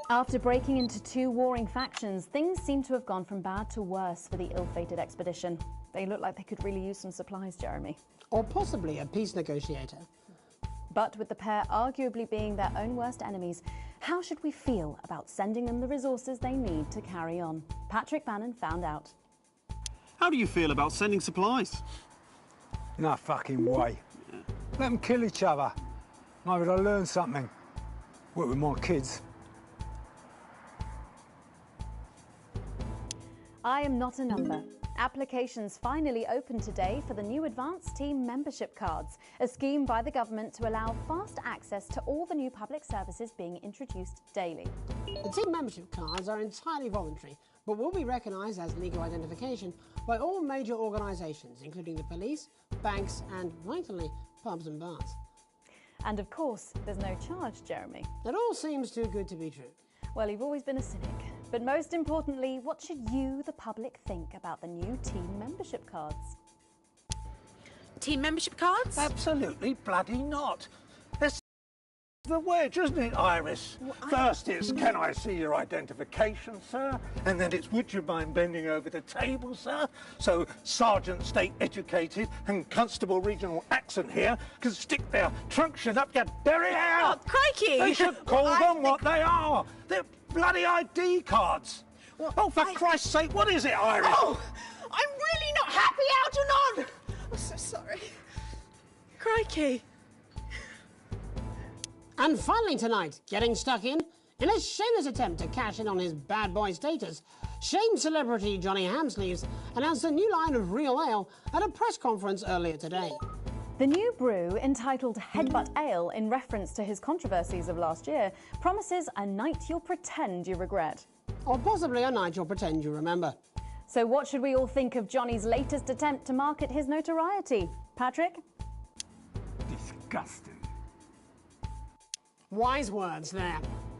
After breaking into two warring factions, things seem to have gone from bad to worse for the ill-fated expedition. They look like they could really use some supplies, Jeremy. Or possibly a peace negotiator. But with the pair arguably being their own worst enemies, how should we feel about sending them the resources they need to carry on? Patrick Bannon found out. How do you feel about sending supplies? No fucking way. Let them kill each other. Maybe they'll learn something. Work with my kids. I am not a number. Applications finally opened today for the new Advanced Team Membership Cards, a scheme by the government to allow fast access to all the new public services being introduced daily. The team membership cards are entirely voluntary, but will be recognised as legal identification by all major organisations, including the police, banks and, vitally, pubs and bars. And of course, there's no charge, Jeremy. It all seems too good to be true. Well, you've always been a cynic. But most importantly, what should you, the public, think about the new team membership cards? Team membership cards? Absolutely bloody not. That's the wedge, isn't it, Iris? First it's, can I see your identification, sir? And then it's, would you mind bending over the table, sir? So Sergeant State Educated and Constable Regional Accent here can stick their truncheon up your derriere. Oh, crikey! They should call them what they are. They're bloody ID cards. Well, oh, for Christ's sake, what is it, Iris? Oh, I'm really not happy, Algernon! I'm so sorry. Crikey. And finally tonight, getting stuck in a shameless attempt to cash in on his bad boy status, shame celebrity Johnny Hamsleeves announced a new line of real ale at a press conference earlier today. The new brew, entitled Headbutt Ale, in reference to his controversies of last year, promises a night you'll pretend you regret. Or possibly a night you'll pretend you remember. So what should we all think of Johnny's latest attempt to market his notoriety? Patrick? Disgusting. Wise words there.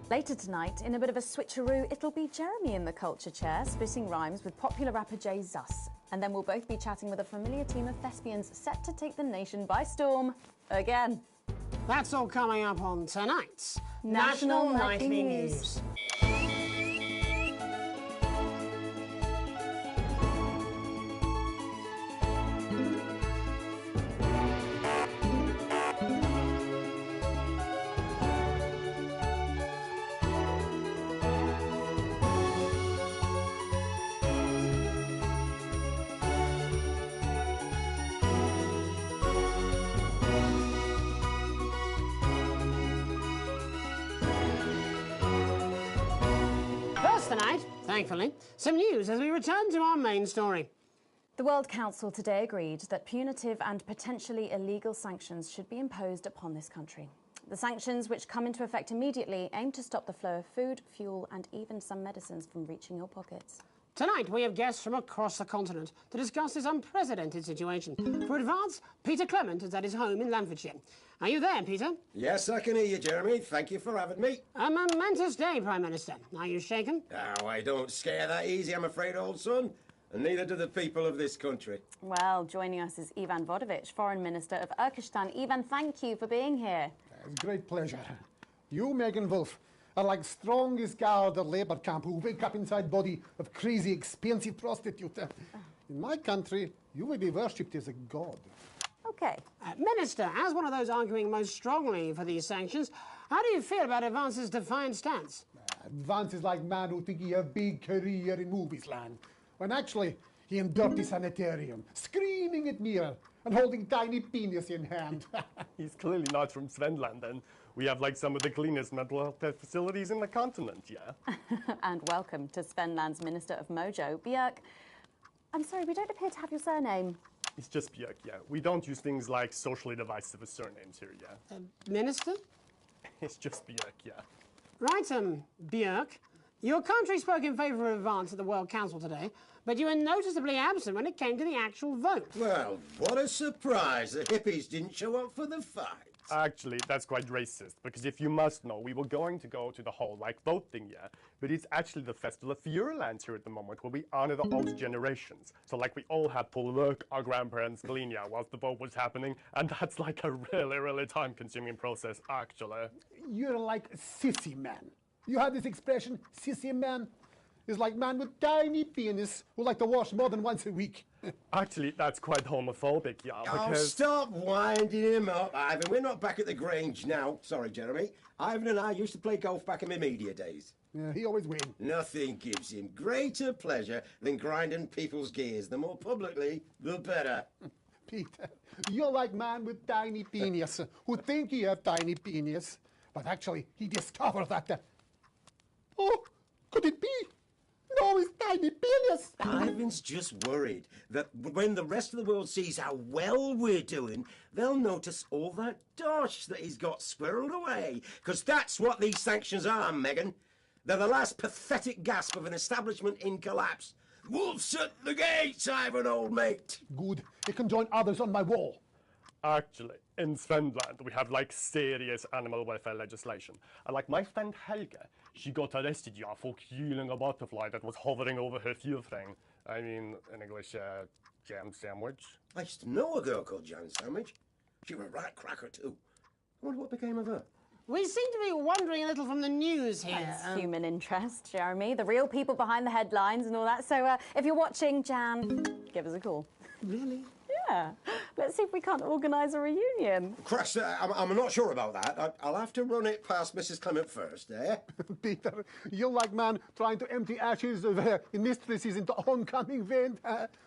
Later tonight, in a bit of a switcheroo, it'll be Jeremy in the culture chair, spitting rhymes with popular rapper Jay Zus. And then we'll both be chatting with a familiar team of thespians set to take the nation by storm again. That's all coming up on tonight's National Nightly Nightly News. Tonight, thankfully, some news as we return to our main story. The World Council today agreed that punitive and potentially illegal sanctions should be imposed upon this country. The sanctions, which come into effect immediately, aim to stop the flow of food, fuel and even some medicines from reaching your pockets. Tonight we have guests from across the continent to discuss this unprecedented situation. For advance, Peter Clement is at his home in Lamfordshire. Are you there, Peter? Yes, I can hear you, Jeremy. Thank you for having me. A momentous day, Prime Minister. Are you shaken? Oh, I don't scare that easy, I'm afraid, old son. And neither do the people of this country. Well, joining us is Ivan Vodovich, Foreign Minister of Urkistan. Ivan, thank you for being here. It's a great pleasure. You, Megan Wolf, are like strongest guard at labour camp who wake up inside body of crazy, expensive prostitute. In my country, you will be worshipped as a god. OK. Minister, as one of those arguing most strongly for these sanctions, how do you feel about Advance's defiant stance? Advance is like man who think he have big career in movies land, when actually he in dirty sanitarium, screaming at mirror and holding tiny penis in hand. He's clearly not from Svenland, and we have like some of the cleanest mental health facilities in the continent, yeah? And welcome to Svenland's Minister of Mojo, Björk. I'm sorry, we don't appear to have your surname. It's just Björk, yeah. We don't use things like socially divisive surnames here, yeah? Minister? It's just Björk, yeah. Right, Björk. Your country spoke in favour of Advance at the World Council today, but you were noticeably absent when it came to the actual vote. Well, what a surprise. The hippies didn't show up for the fight. Actually, that's quite racist, because if you must know, we were going to go to the whole, like, vote thing, yeah? But it's actually the Festival of Feuerland here at the moment, where we honor the old generations. So, like, we all had to work our grandparents' gleania whilst the vote was happening, and that's, like, a really, really time-consuming process, actually. You're like a sissy man. You have this expression, sissy man? Is like man with tiny penis who like to wash more than once a week. Actually, that's quite homophobic, yeah, Oh, because... stop winding him up, Ivan. We're not back at the Grange now. Sorry, Jeremy. Ivan and I used to play golf back in my media days. Yeah, he always wins. Nothing gives him greater pleasure than grinding people's gears. The more publicly, the better. Peter, you're like man with tiny penis who think he have tiny penis, but actually he discovered that... Oh, could it be? No, it's tiny penis. Ivan's just worried that when the rest of the world sees how well we're doing, they'll notice all that dosh that he's got squirreled away. Because that's what these sanctions are, Megan. They're the last pathetic gasp of an establishment in collapse. Wolves at the gates, Ivan, old mate. Good. You can join others on my wall. Actually, in Svenland, we have, like, serious animal welfare legislation. And, like, my friend Helga, she got arrested, yeah, for killing a butterfly that was hovering over her furfring. I mean, in English, jam sandwich. I used to know a girl called Jam Sandwich. She was a right cracker, too. I wonder what became of her. We seem to be wandering a little from the news here. It's human interest, Jeremy. The real people behind the headlines and all that. So if you're watching, Jan, give us a call. Really? Yeah. Let's see if we can't organise a reunion. Crash, I'm not sure about that. I'll have to run it past Mrs. Clement first, eh? Peter, you're like man trying to empty ashes of mistresses into oncoming vent.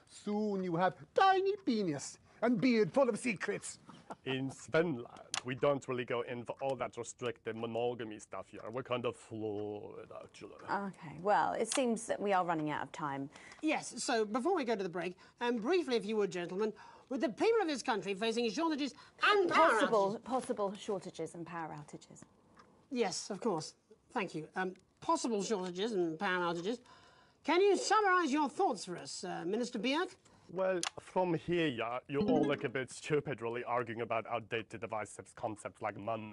Soon you have tiny penis and beard full of secrets. In Svenland, we don't really go in for all that restricted monogamy stuff here. We're kind of fluid, actually. OK, well, it seems that we are running out of time. Yes, so before we go to the break, briefly, if you would, gentlemen, with the people of this country facing shortages and Possible shortages and power outages. Yes, of course. Thank you. Possible shortages and power outages. Can you summarise your thoughts for us, Minister Björk? Well, from here, yeah, you all look a bit stupid really arguing about outdated divisive concepts like money.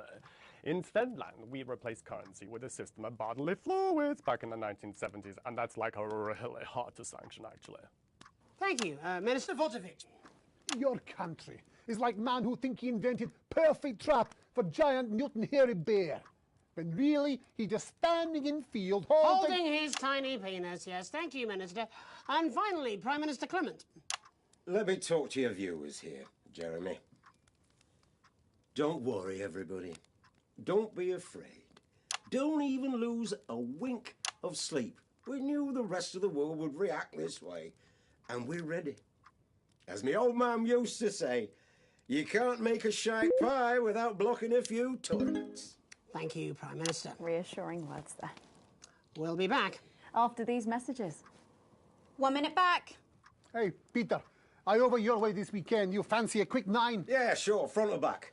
In Svenland, we replaced currency with a system of bodily fluids back in the 1970s, and that's like really hard to sanction, actually. Thank you, Minister Vodovich. Your country is like man who think he invented perfect trap for giant Newton hairy bear. When really, he just standing in field holding his tiny penis, yes. Thank you, Minister. And finally, Prime Minister Clement. Let me talk to your viewers here, Jeremy. Don't worry, everybody. Don't be afraid. Don't even lose a wink of sleep. We knew the rest of the world would react this way, and we're ready. As my old man used to say, you can't make a shite pie without blocking a few toilets. Thank you, Prime Minister. Reassuring words there. We'll be back after these messages. 1 minute back. Hey, Peter, I over your way this weekend. You fancy a quick 9? Yeah, sure, front or back.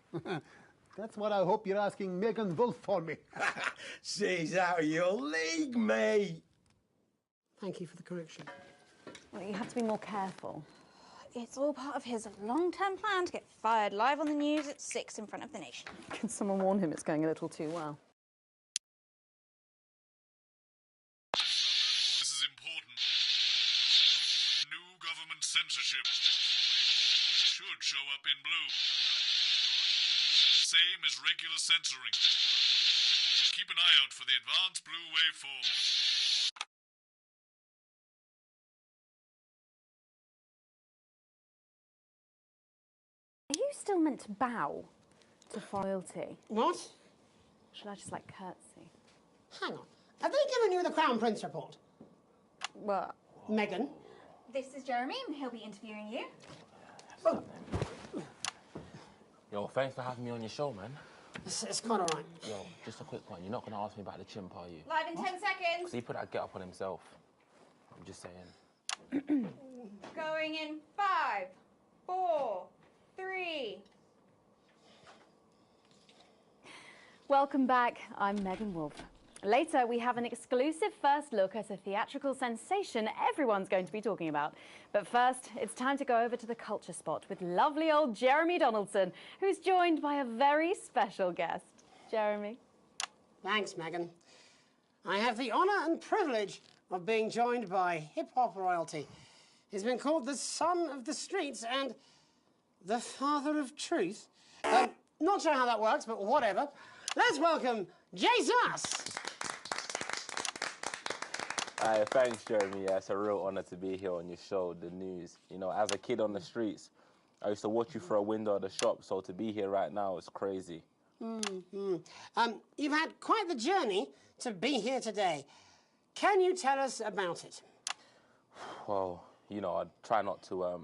That's what I hope you're asking Megan Wolf for me. She's out of your league, mate. Thank you for the correction. Well, you have to be more careful. It's all part of his long-term plan to get fired live on the news at 6 in front of the nation. Can someone warn him it's going a little too well? This is important. New government censorship should show up in blue. Same as regular censoring. Keep an eye out for the advanced blue waveform. Are you still meant to bow to royalty? What? Should I just, like, curtsy? Hang on. Have they given you the Crown Prince report? What? Meghan? This is Jeremy, and he'll be interviewing you. Yo, thanks for having me on your show, man. It's quite all right. Yo, just a quick one. You're not going to ask me about the chimp, are you? Live in 10 seconds. Because he put that get up on himself. I'm just saying. Going in 5, 4, 3. Welcome back. I'm Megan Wolf. Later, we have an exclusive first look at a theatrical sensation everyone's going to be talking about. But first, it's time to go over to the culture spot with lovely old Jeremy Donaldson, who's joined by a very special guest. Jeremy. Thanks, Megan. I have the honour and privilege of being joined by hip-hop royalty. He's been called the son of the streets and the father of truth. Not sure how that works, but whatever. Let's welcome Jesus! Thanks, Jeremy. Yeah, it's a real honour to be here on your show, The News. You know, as a kid on the streets, I used to watch you through a window of the shop, so to be here right now is crazy. You've had quite the journey to be here today. Can you tell us about it? Well, you know, I try not to,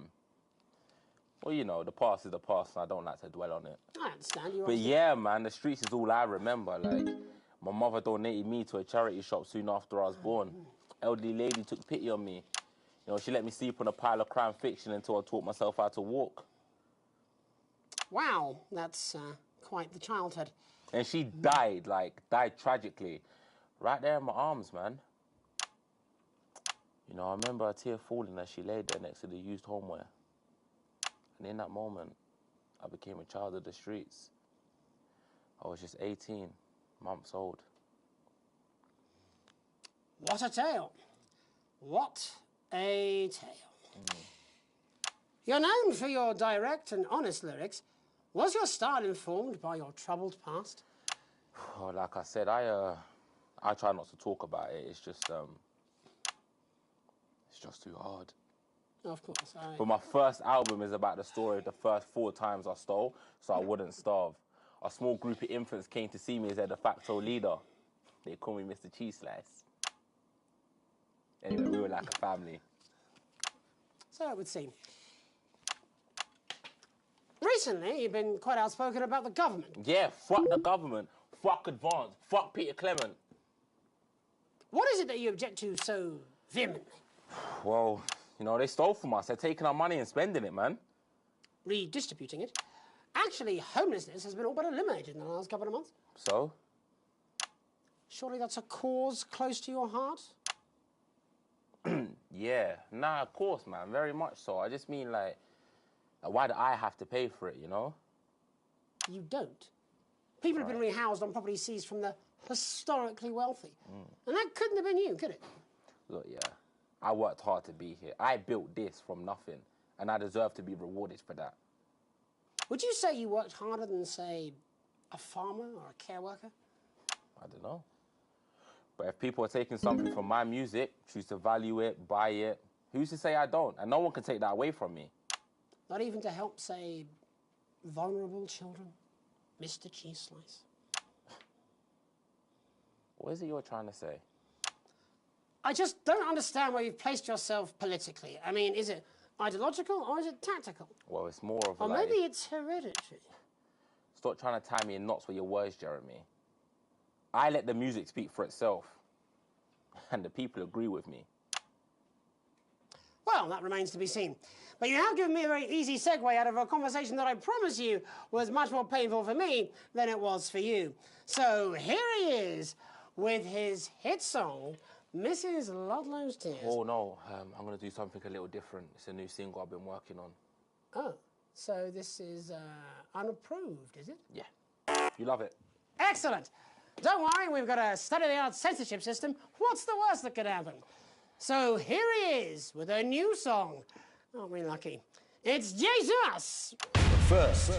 well, you know, the past is the past, and I don't like to dwell on it. I understand. You But yeah, man, the streets is all I remember. Like, my mother donated me to a charity shop soon after I was born. Elderly lady took pity on me. You know, she let me sleep on a pile of crime fiction until I taught myself how to walk. Wow, that's quite the childhood. And she died tragically. Right there in my arms, man. You know, I remember a tear falling as she laid there next to the used homeware. And in that moment, I became a child of the streets. I was just 18 months old. What a tale. What a tale. You're known for your direct and honest lyrics. Was your style informed by your troubled past? Oh, like I said, I try not to talk about it. It's just too hard. Of course. But my first album is about the story of the first 4 times I stole, so I wouldn't starve. A small group of infants came to see me as their de facto leader. They call me Mr. Cheese Slice. Anyway, we were like a family. So it would seem. Recently, you've been quite outspoken about the government. Yeah, fuck the government. Fuck Advance. Fuck Peter Clement. What is it that you object to so vehemently? Well, you know, they stole from us. They're taking our money and spending it, man. Redistributing it? Actually, homelessness has been all but eliminated in the last couple of months. So? Surely that's a cause close to your heart? Yeah. Nah, of course, man. Very much so. I just mean, like, why do I have to pay for it, you know? You don't. People have been rehoused on property seized from the historically wealthy. And that couldn't have been you, could it? Look, yeah. I worked hard to be here. I built this from nothing, and I deserve to be rewarded for that. Would you say you worked harder than, say, a farmer or a care worker? I don't know. But if people are taking something from my music, choose to value it, buy it, who's to say I don't? And no one can take that away from me. Not even to help, say, vulnerable children? Mr. Cheese Slice. What is it you're trying to say? I just don't understand where you've placed yourself politically. I mean, is it ideological or is it tactical? Well, it's more of a Or maybe it's hereditary. Stop trying to tie me in knots with your words, Jeremy. I let the music speak for itself. And the people agree with me. Well, that remains to be seen. But you have given me a very easy segue out of a conversation that I promise you was much more painful for me than it was for you. So here he is with his hit song, Mrs. Ludlow's tears. Oh no, I'm going to do something a little different. It's a new single I've been working on. Oh, so this is unapproved, is it? Yeah. You love it. Excellent. Don't worry, we've got a state-of-the-art censorship system. What's the worst that could happen? So here he is with a new song. Aren't we lucky? It's Jesus! First,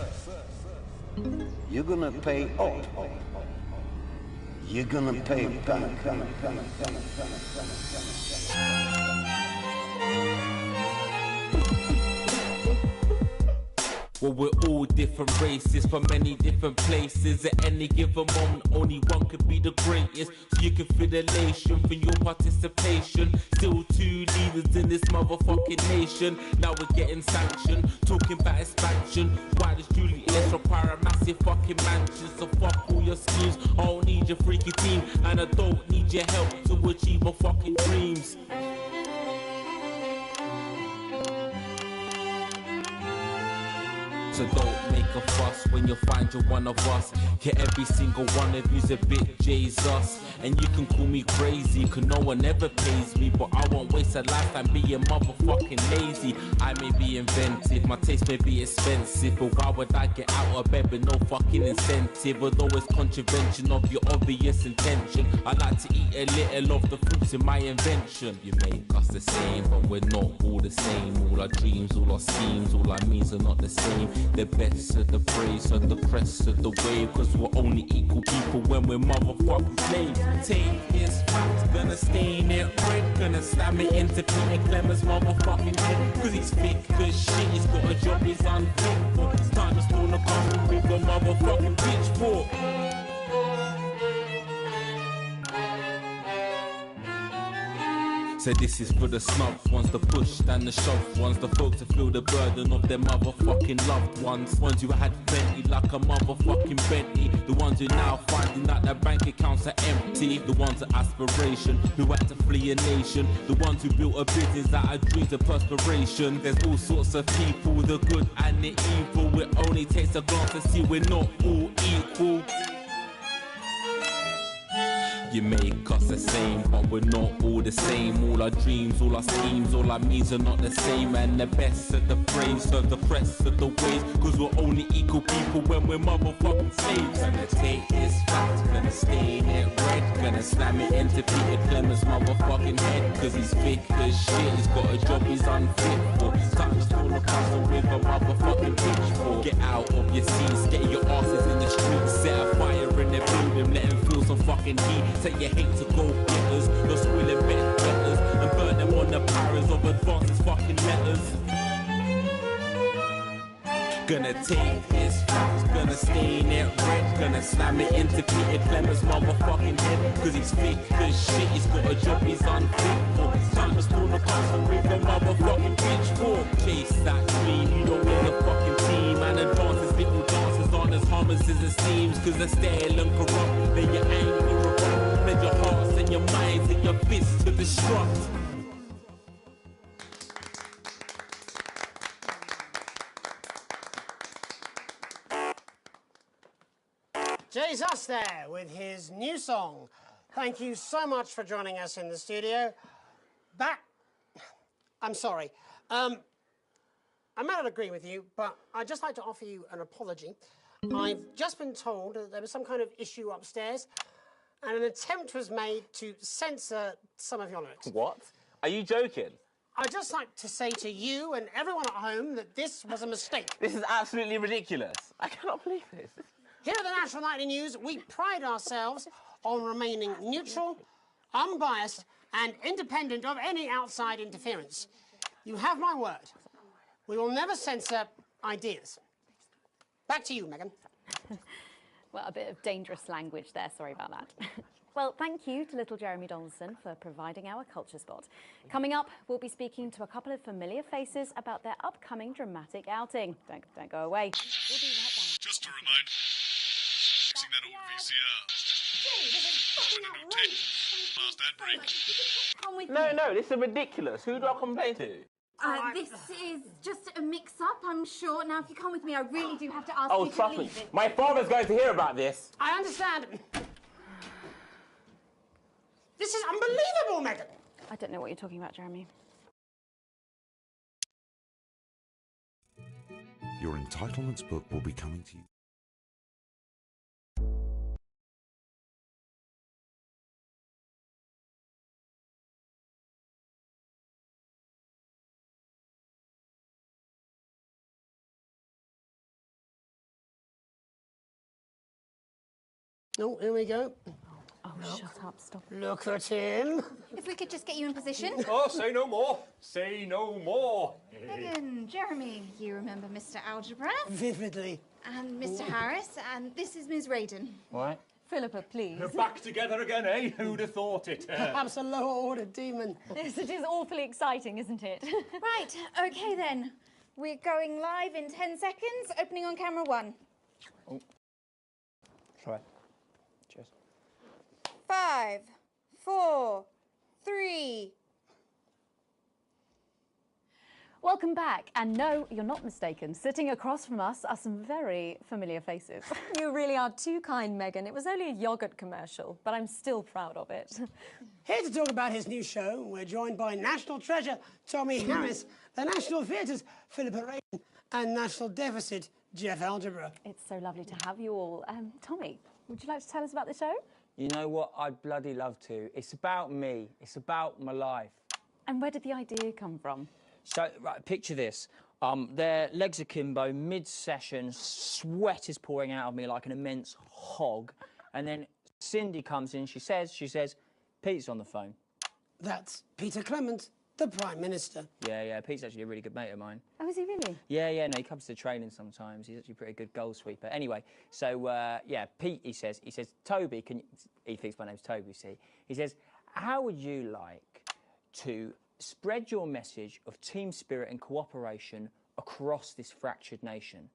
you're gonna pay up. You're gonna pay back. Well, we're all different races from many different places. At any given moment, only one could be the greatest. So you can feel the elation from your participation. Still two leaders in this motherfucking nation. Now we're getting sanctioned, talking about expansion. Why does Julius require a massive fucking mansion? So fuck all your schemes. I don't need your freaky team, and I don't need your help to achieve my fucking dreams. So don't make a fuss when you find you're one of us. Yeah, every single one of you's a bit Jesus. And you can call me crazy, cause no one ever pays me. But I won't waste a lifetime being motherfucking lazy. I may be inventive, my taste may be expensive, but why would I get out of bed with no fucking incentive? Although it's contravention of your obvious intention, I like to eat a little of the fruits in my invention. You make us the same, but we're not all the same. All our dreams, all our schemes, all our means are not the same. The best of the praise of the crest of the wave, cause we're only equal people when we're motherfucking slaves. Take this fact, gonna stain it red, gonna slam it into Peter Clemens' motherfucking head, cause he's thick as shit, he's got a job he's unfit for. It's time to storm the castle with a motherfucking pitchfork. So this is for the snub ones, the push and the shove ones, the folks that feel the burden of their motherfucking loved ones. Ones who had plenty like a motherfucking Bentley. The ones who now finding that their bank accounts are empty. The ones of aspiration who had to flee a nation. The ones who built a business out of dreams of perspiration. There's all sorts of people, the good and the evil. It only takes a glance to see we're not all equal. You make us the same, but we're not all the same. All our dreams, all our schemes, all our means are not the same. And the best of the praise of the crest of the waves, cause we're only equal people when we're motherfucking slaves. Gonna take this fact, gonna stain it red, gonna slam it into Peter Clemens' motherfucking head, cause he's thick as shit, he's got a job he's unfit for. Time to storm the castle with a motherfucking pitchfork. Get out of your seats, get your asses in the streets, set a fire in their building, let them feel some fucking heat. Say you hate to go getters, you're spoiling betters, and burn them on the powers of advances fucking letters. Gonna take his facts, gonna stain it red, gonna slam it into Peter Clemens' motherfucking head, cause he's thick as shit, he's got a job he's unfit for. It's time to storm the castle with a motherfucking pitchfork. Chase that dream, you don't need a fucking team, and advances little dances aren't as harmless as it seems, cause they're stale and corrupt, then you're angry, revolt, let your hearts and your minds and your fists to destruct. Jesus there with his new song. Thank you so much for joining us in the studio. I'm sorry. I may not agree with you, but I'd just like to offer you an apology. I've just been told that there was some kind of issue upstairs, and an attempt was made to censor some of your lyrics. What? Are you joking? I'd just like to say to you and everyone at home that this was a mistake. This is absolutely ridiculous. I cannot believe this. Here at the National Nightly News, we pride ourselves on remaining neutral, unbiased, and independent of any outside interference. You have my word. We will never censor ideas. Back to you, Megan. Well, a bit of dangerous language there, sorry about that. Well, thank you to little Jeremy Donaldson for providing our culture spot. Coming up, we'll be speaking to a couple of familiar faces about their upcoming dramatic outing. Don't go away. We'll be right back. Just a reminder, fixing that old VCR. And a new tape. Last ad break. No, this is ridiculous. Who do I complain to? This is just a mix-up, I'm sure. Now, if you come with me, I really do have to ask you to trust me. leave it. My father's going to hear about this. I understand. This is unbelievable, Megan. I don't know what you're talking about, Jeremy. Your entitlements book will be coming to you. Oh, here we go. Oh, shut up, stop. Look at him. If we could just get you in position. Oh, say no more. Say no more. Megan, Jeremy, you remember Mr. Algebra? Vividly. And Mr. Harris, and this is Ms. Radin. What? Philippa, please. We're back together again, eh? Who'd have thought it? Perhaps a lower order demon. Yes, it is awfully exciting, isn't it? Right, okay then. We're going live in 10 seconds, opening on camera 1. Oh. Sorry. Cheers. 5, 4, 3. Welcome back. And no, you're not mistaken. Sitting across from us are some very familiar faces. You really are too kind, Megan. It was only a yogurt commercial, but I'm still proud of it. Here to talk about his new show, we're joined by national treasure Tommy Harris, the National Theatre's Philippa Radin, and National Deficit Jeff Algebra. It's so lovely to have you all. Tommy, would you like to tell us about the show? You know what? I'd bloody love to. It's about me. It's about my life. And where did the idea come from? So, right, picture this. Their legs akimbo, mid-session, sweat is pouring out of me like an immense hog. And then Cindy comes in, she says, Pete's on the phone. That's Peter Clement, the Prime Minister. Yeah, Pete's actually a really good mate of mine. Oh, is he really? Yeah, no, he comes to training sometimes. He's actually a pretty good goal sweeper. Anyway, so, yeah, Pete, he says, Toby, he thinks my name's Toby, see? He says, how would you like to spread your message of team spirit and cooperation across this fractured nation?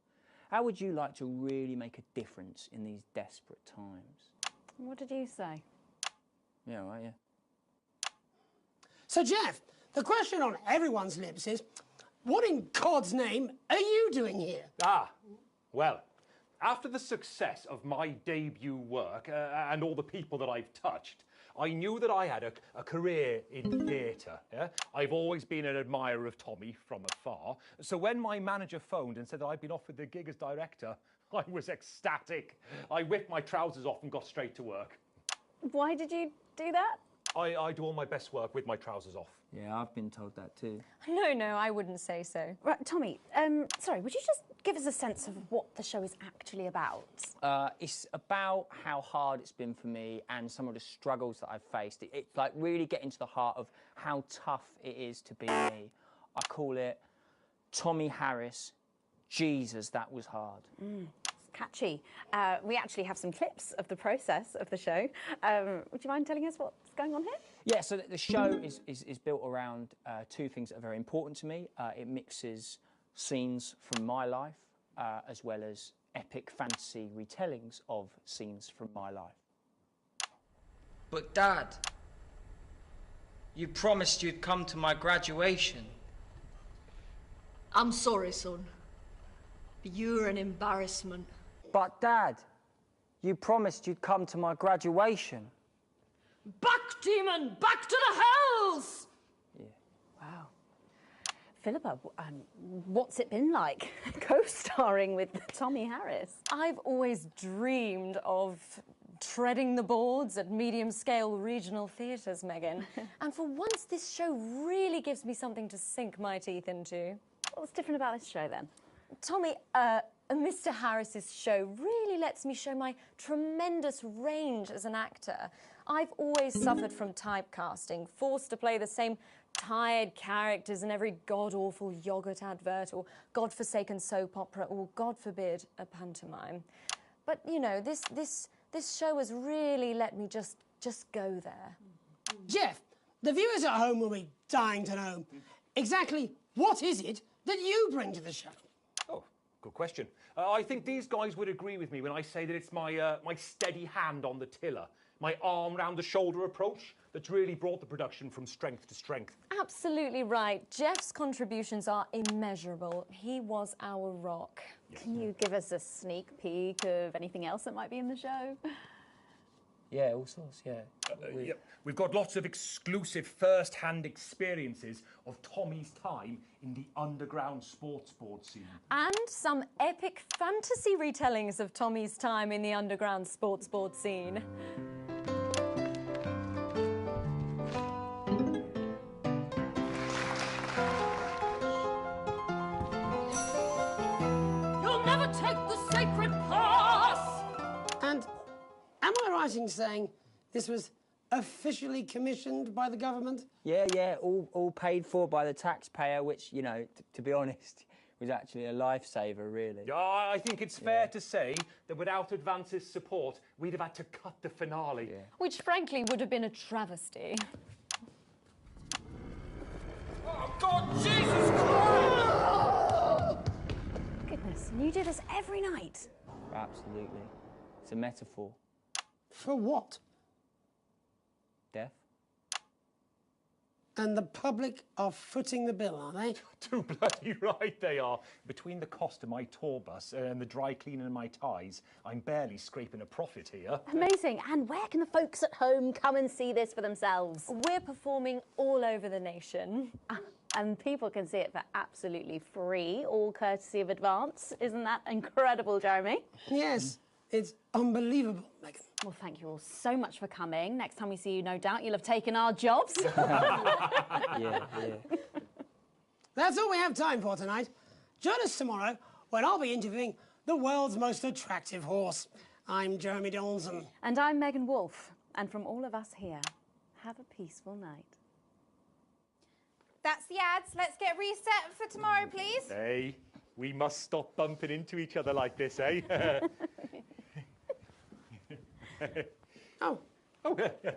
How would you like to really make a difference in these desperate times? What did you say? Yeah, right, yeah. So, Jeff, the question on everyone's lips is, what in God's name are you doing here? Well, after the success of my debut work and all the people that I've touched, I knew that I had a career in theatre. Yeah? I've always been an admirer of Tommy from afar. So when my manager phoned and said that I'd been offered the gig as director, I was ecstatic. I whipped my trousers off and got straight to work. Why did you do that? I do all my best work with my trousers off. Yeah, I've been told that too. No, I wouldn't say so. Right, Tommy, sorry, would you just give us a sense of what the show is actually about? It's about how hard it's been for me and some of the struggles that I've faced. It's like really getting to the heart of how tough it is to be me. I call it Tommy Harris, Jesus, that was hard. Catchy. We actually have some clips of the process of the show. Would you mind telling us what's going on here? Yeah, so the show is built around two things that are very important to me. It mixes scenes from my life as well as epic fantasy retellings of scenes from my life. But Dad, you promised you'd come to my graduation. I'm sorry, son. But you're an embarrassment. But Dad, you promised you'd come to my graduation. Back, demon! Back to the hells! Yeah. Wow. Philippa, what's it been like co-starring with Tommy Harris? I've always dreamed of treading the boards at medium-scale regional theatres, Megan. And for once, this show really gives me something to sink my teeth into. What's different about this show, then? Tommy, Mr. Harris's show really lets me show my tremendous range as an actor. I've always suffered from typecasting, forced to play the same tired characters in every god-awful yogurt advert or godforsaken soap opera or, God forbid, a pantomime. But, you know, this show has really let me just go there. Jeff, the viewers at home will be dying to know exactly what is it that you bring to the show? Good question. I think these guys would agree with me when I say that it's my steady hand on the tiller, my arm round the shoulder approach that's really brought the production from strength to strength. Absolutely right. Jeff's contributions are immeasurable. He was our rock. Can you give us a sneak peek of anything else that might be in the show? Yeah, all sorts, yeah. Yep. We've got lots of exclusive first-hand experiences of Tommy's time in the underground sports board scene. And some epic fantasy retellings of Tommy's time in the underground sports board scene. You'll never take the sacred pass! And am I right in saying this was officially commissioned by the government? Yeah, all paid for by the taxpayer, which, you know, to be honest, was actually a lifesaver, really. Yeah, I think it's fair to say that without Advance's support, we'd have had to cut the finale. Which, frankly, would have been a travesty. Oh, God, Jesus Christ! Goodness, and you do this every night? Absolutely. It's a metaphor. For what? Death. And the public are footing the bill, are they? Too bloody right they are. Between the cost of my tour bus and the dry cleaning of my ties, I'm barely scraping a profit here. Amazing. And where can the folks at home come and see this for themselves? We're performing all over the nation. And people can see it for absolutely free, all courtesy of Advance. Isn't that incredible, Jeremy? Yes, it's unbelievable, Megan. Well, thank you all so much for coming. Next time we see you, no doubt you'll have taken our jobs. Yeah. That's all we have time for tonight. Join us tomorrow when I'll be interviewing the world's most attractive horse. I'm Jeremy Donaldson. And I'm Megan Wolfe. And from all of us here, have a peaceful night. That's the ads. Let's get reset for tomorrow, please. Hey, we must stop bumping into each other like this, eh? Oh. Oh, yeah.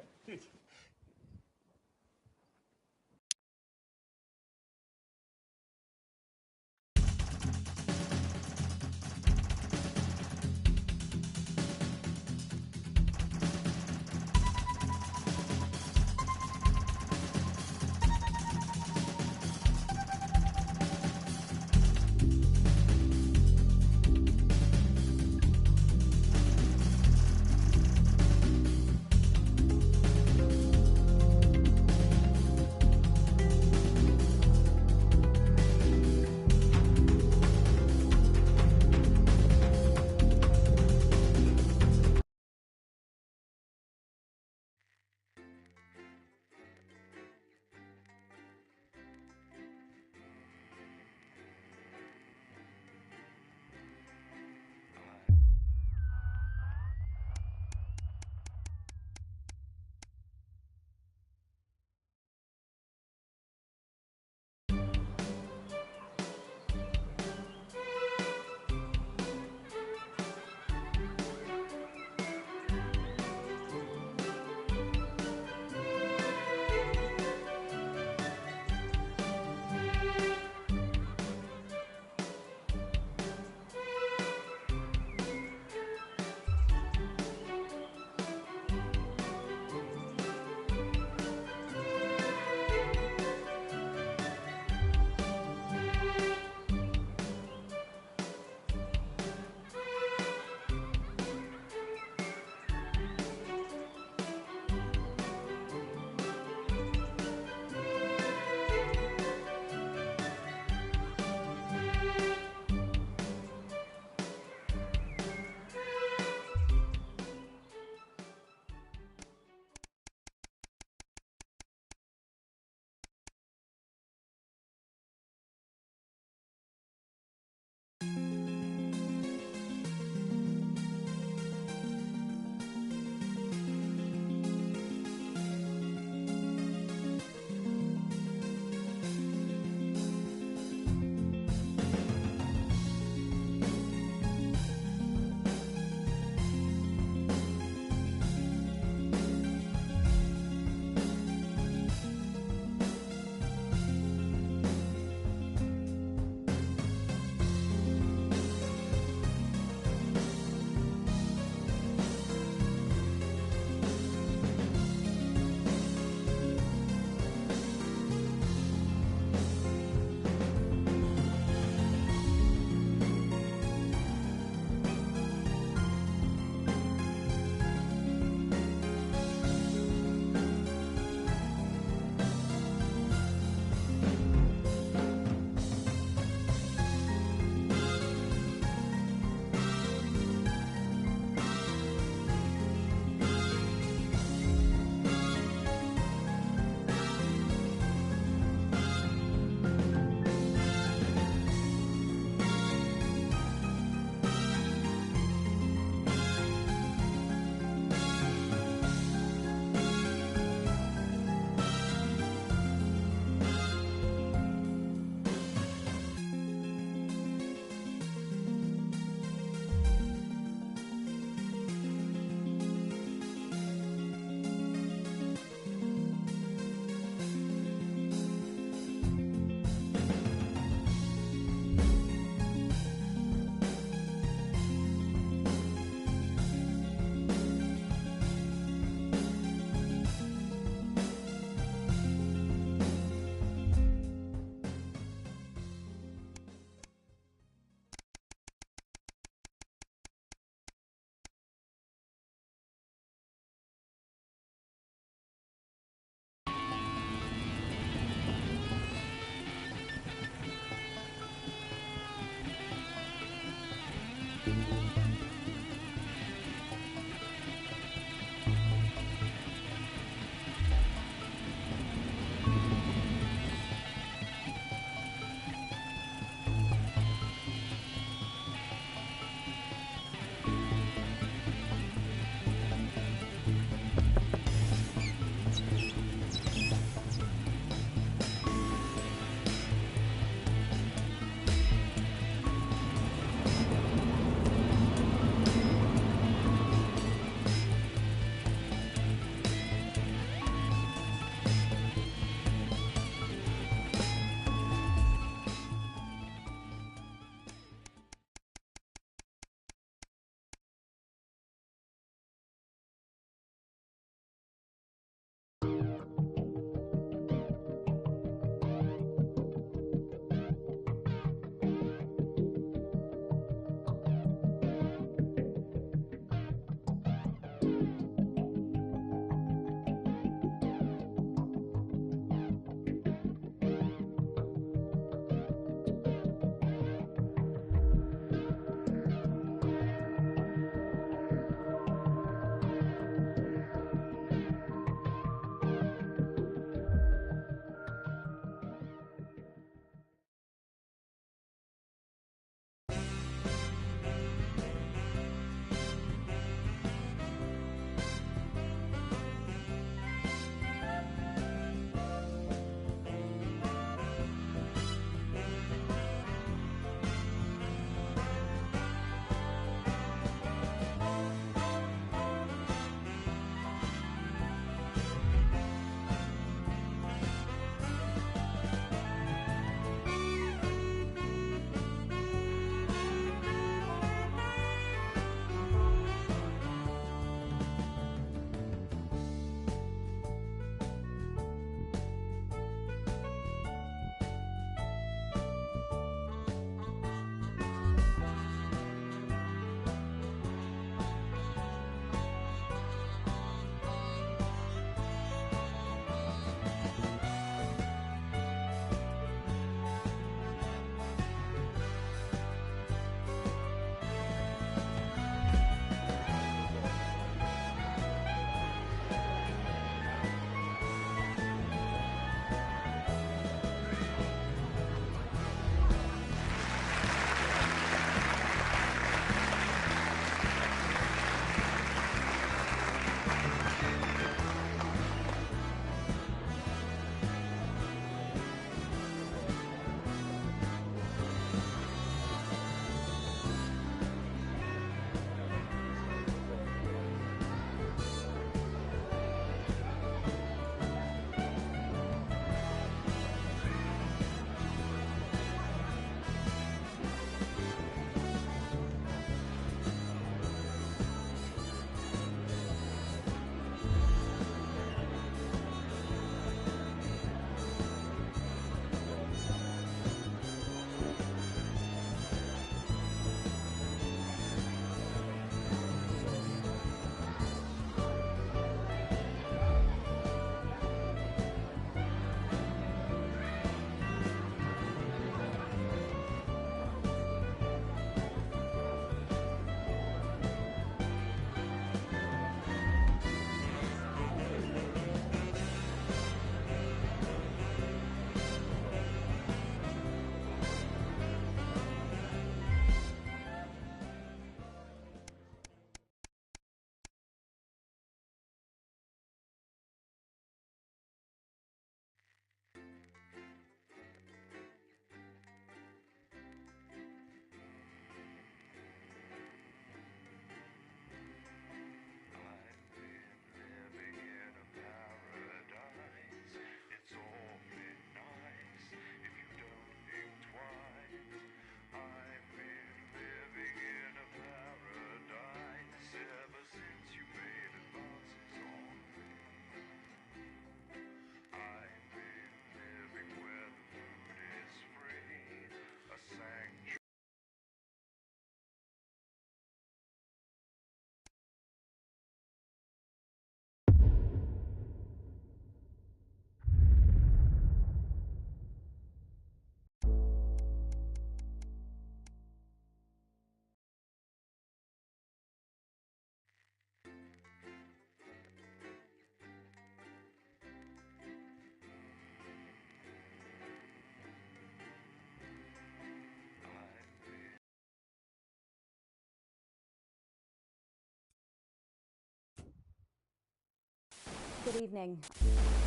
Good evening.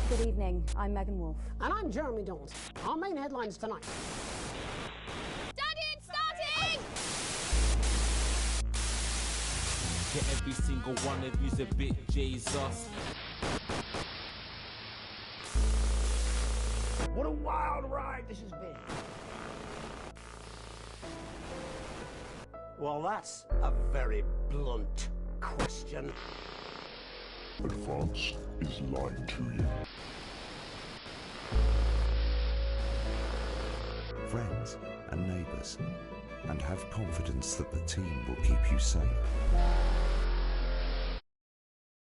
Good evening. I'm Megan Wolf. And I'm Jeremy Dawes. Our main headlines tonight. Daddy, it's starting! Get every single one of you's a bit Jesus. What a wild ride this has been. Well, that's a very blunt question. But France is lying to you. Friends and neighbours, and have confidence that the team will keep you safe.